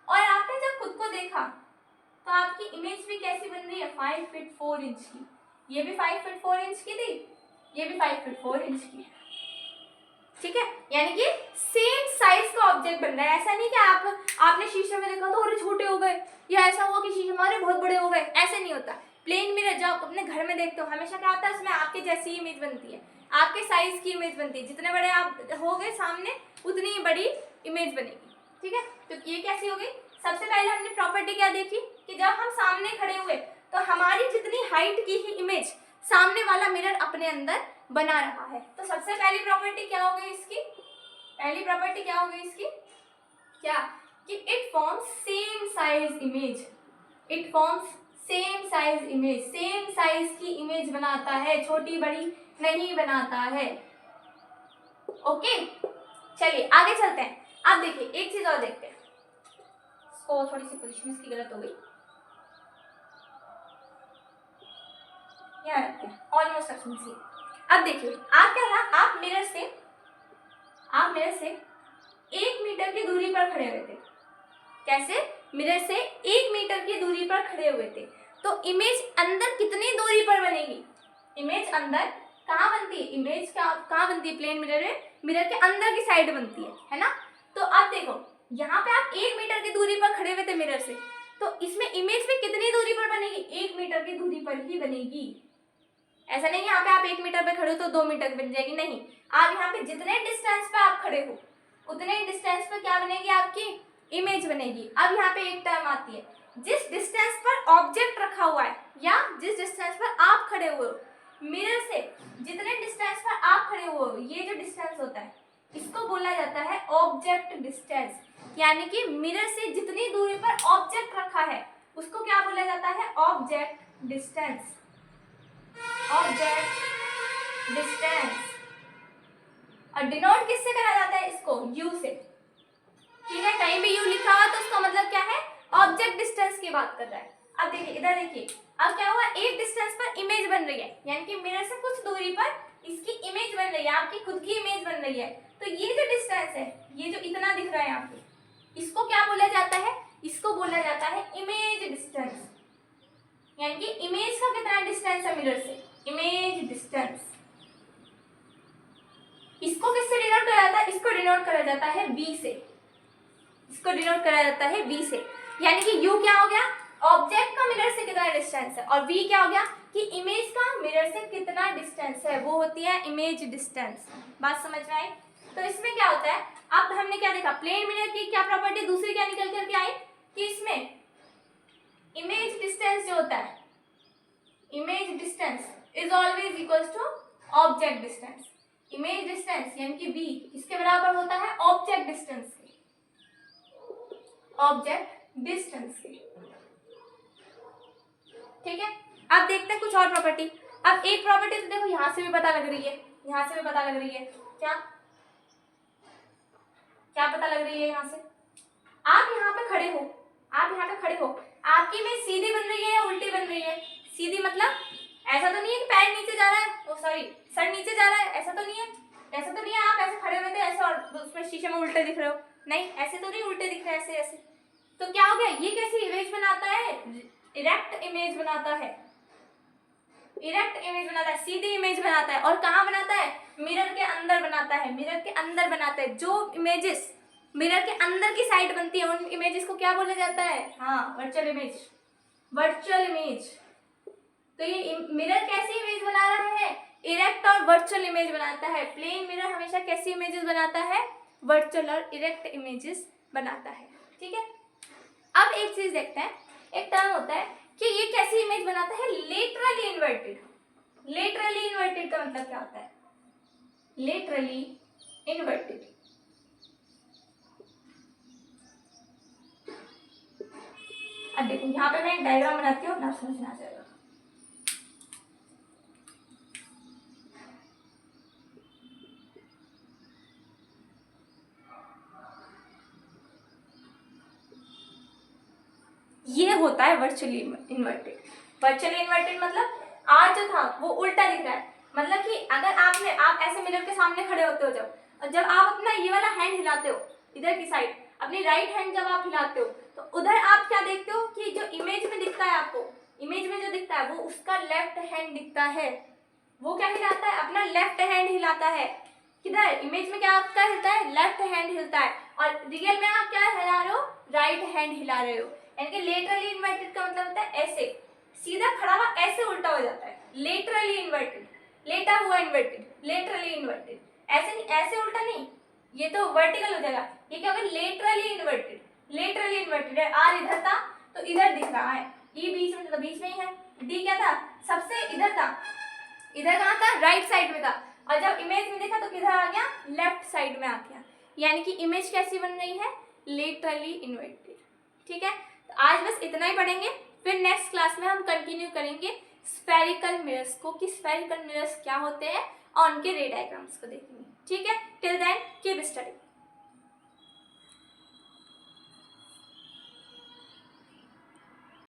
और आपने जब खुद को देखा तो आपकी इमेज भी कैसी बन रही है, 5 फीट 4 इंच की। ये भी 5 फीट 4 इंच की थी, ये भी 5 फीट 4 इंच की है, ठीक है। यानी कि सेम साइज का ऑब्जेक्ट बन रहा है। ऐसा नहीं कि आपने शीशे में देखा तो अरे छोटे हो गए, या ऐसा हुआ कि शीशे में अरे बहुत बड़े हो गए, ऐसे नहीं होता। प्लेन मिरर जो आप अपने घर में देखते हो हमेशा क्या होता है, उसमें आपके जैसी इमेज बनती है, आपके साइज की इमेज बनती है। जितने बड़े आप हो गए सामने उतनी ही बड़ी इमेज बनेगी, ठीक है। तो ये कैसी हो गई, सबसे पहले हमने प्रॉपर्टी क्या देखी कि जब हम सामने खड़े हुए तो हमारी जितनी हाइट की ही इमेज सामने वाला मिरर अपने अंदर बना रहा है। तो सबसे पहली प्रॉपर्टी क्या हो गई इसकी, पहली प्रॉपर्टी क्या हो गई इसकी, क्या कि it forms same size image. It forms same size image, same size की इमेज बनाता है, छोटी बड़ी नहीं बनाता है। ओके चलिए आगे चलते हैं। अब देखिए एक चीज और देखते हैं, इसको थोड़ी सी पोजीशन इसकी गलत हो गई, यहाँ रखते हैं, ऑलमोस्ट सी। अब देखिए आप क्या ना, आप मिरर से 1 मीटर की दूरी पर खड़े हुए थे। कैसे, मिरर से 1 मीटर की दूरी पर खड़े हुए थे। तो इमेज अंदर कितनी दूरी पर बनेगी, इमेज अंदर कहाँ बनती है, इमेज कहाँ बनती है, प्लेन मिरर में मिरर के अंदर की साइड बनती है ना। तो अब देखो यहाँ पे आप 1 मीटर की दूरी पर खड़े हुए थे मिरर से, तो इसमें इमेज भी कितनी दूरी पर बनेगी, 1 मीटर की दूरी पर ही बनेगी। ऐसा नहीं यहाँ पे आप 1 मीटर पे खड़े हो तो 2 मीटर बन जाएगी, नहीं। आप यहाँ पे जितने डिस्टेंस पे आप खड़े हो उतने डिस्टेंस पे क्या बनेगी, आपकी इमेज बनेगी। अब यहाँ पे एक टर्म आती है, जिस डिस्टेंस पर ऑब्जेक्ट रखा हुआ है या जिस डिस्टेंस पर आप खड़े हुए हो, मिरर से जितने डिस्टेंस पर आप खड़े हुए हो, ये जो डिस्टेंस होता है इसको बोला जाता है ऑब्जेक्ट डिस्टेंस। यानी कि मिरर से जितनी दूरी पर ऑब्जेक्ट रखा है उसको क्या बोला जाता है, ऑब्जेक्ट डिस्टेंस। ऑब्जेक्ट डिस्टेंस, और डिनोट किससे करा जाता है, इसको यू से, ठीक है। कहीं भी यू लिखा हुआ तो उसका मतलब क्या है, ऑब्जेक्ट डिस्टेंस की बात कर रहा है। अब देखिए इधर देखिए, अब क्या हुआ, एक डिस्टेंस पर इमेज बन रही है, यानी कि मिरर से कुछ दूरी पर इसकी इमेज बन रही है, आपकी खुद की इमेज बन रही है। तो ये जो डिस्टेंस है, ये जो इतना दिख रहा है यहाँ पे, इसको क्या बोला जाता है, इसको बोला जाता है इमेज डिस्टेंस। यानी कि इमेज का कितना डिस्टेंस है मिरर से, इमेज डिस्टेंस। इसको किससे डिनोट करा जाता है, इसको डिनोट करा जाता है v से, इसको डिनोट करा जाता है v से। यानी कि u क्या हो गया, ऑब्जेक्ट का मिरर से कितना डिस्टेंस है, और v क्या हो गया कि इमेज का मिरर से कितना डिस्टेंस है, वो होती है इमेज डिस्टेंस। बात समझ में आई। तो इसमें क्या होता है, अब हमने क्या देखा, प्लेन मिरर की क्या प्रॉपर्टी दूसरी क्या निकल करके आई कि इसमें इमेज डिस्टेंस जो होता है, image distance is always equals to object distance. Image distance यानी कि v किसके बराबर होता है, ऑब्जेक्ट डिस्टेंस के, ऑब्जेक्ट डिस्टेंस के। ठीक है, अब देखते हैं कुछ और प्रॉपर्टी। अब एक प्रॉपर्टी तो देखो यहाँ से भी पता लग रही है, यहाँ से भी पता लग रही है, क्या क्या पता लग रही है यहाँ से? आप यहाँ पे खड़े हो, आप यहाँ पे खड़े हो, आपकी इमेज सीधी बन रही है या उल्टी बन रही है? सीधी मतलब ऐसा तो नहीं है कि पैर नीचे जा रहा है, ओ सॉरी सर नीचे जा रहा है, ऐसा तो नहीं है, ऐसा तो नहीं है आप ऐसे खड़े हुए थे ऐसे और उसमें शीशे में उल्टे दिख रहे हो, नहीं ऐसे तो नहीं उल्टे दिख रहे ऐसे ऐसे। तो क्या हो गया, ये कैसी इमेज बनाता है? इरेक्ट इमेज बनाता है, इरेक्ट इमेज बनाता है, सीधी इमेज बनाता है। और कहाँ बनाता है? मिरर के अंदर बनाता है, मिरर के अंदर बनाता है। जो इमेजेस मिरर के अंदर की साइड बनती है उन इमेजेस को क्या बोला जाता है? हाँ, वर्चुअल इमेज, वर्चुअल इमेज। तो ये मिरर कैसी इमेज बना रहा है? इरेक्ट और वर्चुअल इमेज बनाता है। प्लेन मिरर हमेशा कैसी इमेजेस बनाता है? वर्चुअल और इरेक्ट इमेजेस बनाता है। ठीक है, अब एक चीज देखते हैं, एक टर्म होता है कि ये कैसी इमेज बनाता है? Laterally inverted. लेटरली इन्वर्टेड का मतलब क्या होता है? लेटरली इन्वर्टेड, अब देखो यहाँ पे मैं एक डायग्राम बनाती हूँ, ना समझ में आ जाएगा। ये होता है वर्चुअली इन्वर्टेड। वर्चुअली इन्वर्टेड मतलब आज जो था वो उल्टा दिख रहा है। मतलब कि अगर आप ऐसे मिरर के सामने खड़े होते हो जब आप अपना ये वाला हैंड हिलाते हो इधर की साइड, अपनी राइट हैंड जब आप हिलाते हो तो उधर आप क्या देखते हो कि जो इमेज में दिखता है, आपको इमेज में जो दिखता है वो उसका लेफ्ट हैंड दिखता है। वो क्या हिलाता है? अपना लेफ्ट हैंड हिलाता है। किधर इमेज में क्या आपका हिलता है? लेफ्ट हैंड हिलता है। और रियल में आप क्या हिला रहे हो? राइट हैंड हिला रहे हो। यानी कि लेटरली इन्वर्टेड का मतलब होता है ऐसे, सीधा खड़ा हुआ ऐसे उल्टा हो जाता है। लेटरली इन्वर्टेड, लेटा हुआ इन्वर्टेड, लेटरली इन्वर्टेड। ऐसे नहीं, ऐसे उल्टा नहीं, ये तो वर्टिकल हो जाएगा। ये क्या होगा? लेटरली इन्वर्टेड, लेटरली इन्वर्टेड है। आर इधर था तो इधर दिख रहा है, ई बीच में था तो बीच में ही है, डी क्या था? सबसे इधर था, इधर कहाँ था? राइट साइड में था। और जब इमेज में देखा तो किधर आ गया? लेफ्ट साइड में आ गया। यानी कि इमेज कैसी बन रही है? Laterally inverted. ठीक है, तो आज बस इतना ही पढ़ेंगे, फिर नेक्स्ट क्लास में हम कंटिन्यू करेंगे स्फेरिकल मिरर्स को, कि स्फेरिकल मिरर्स क्या होते हैं और उनके रे डायग्राम्स को देखेंगे। ठीक है, टिल देन कीप स्टडी।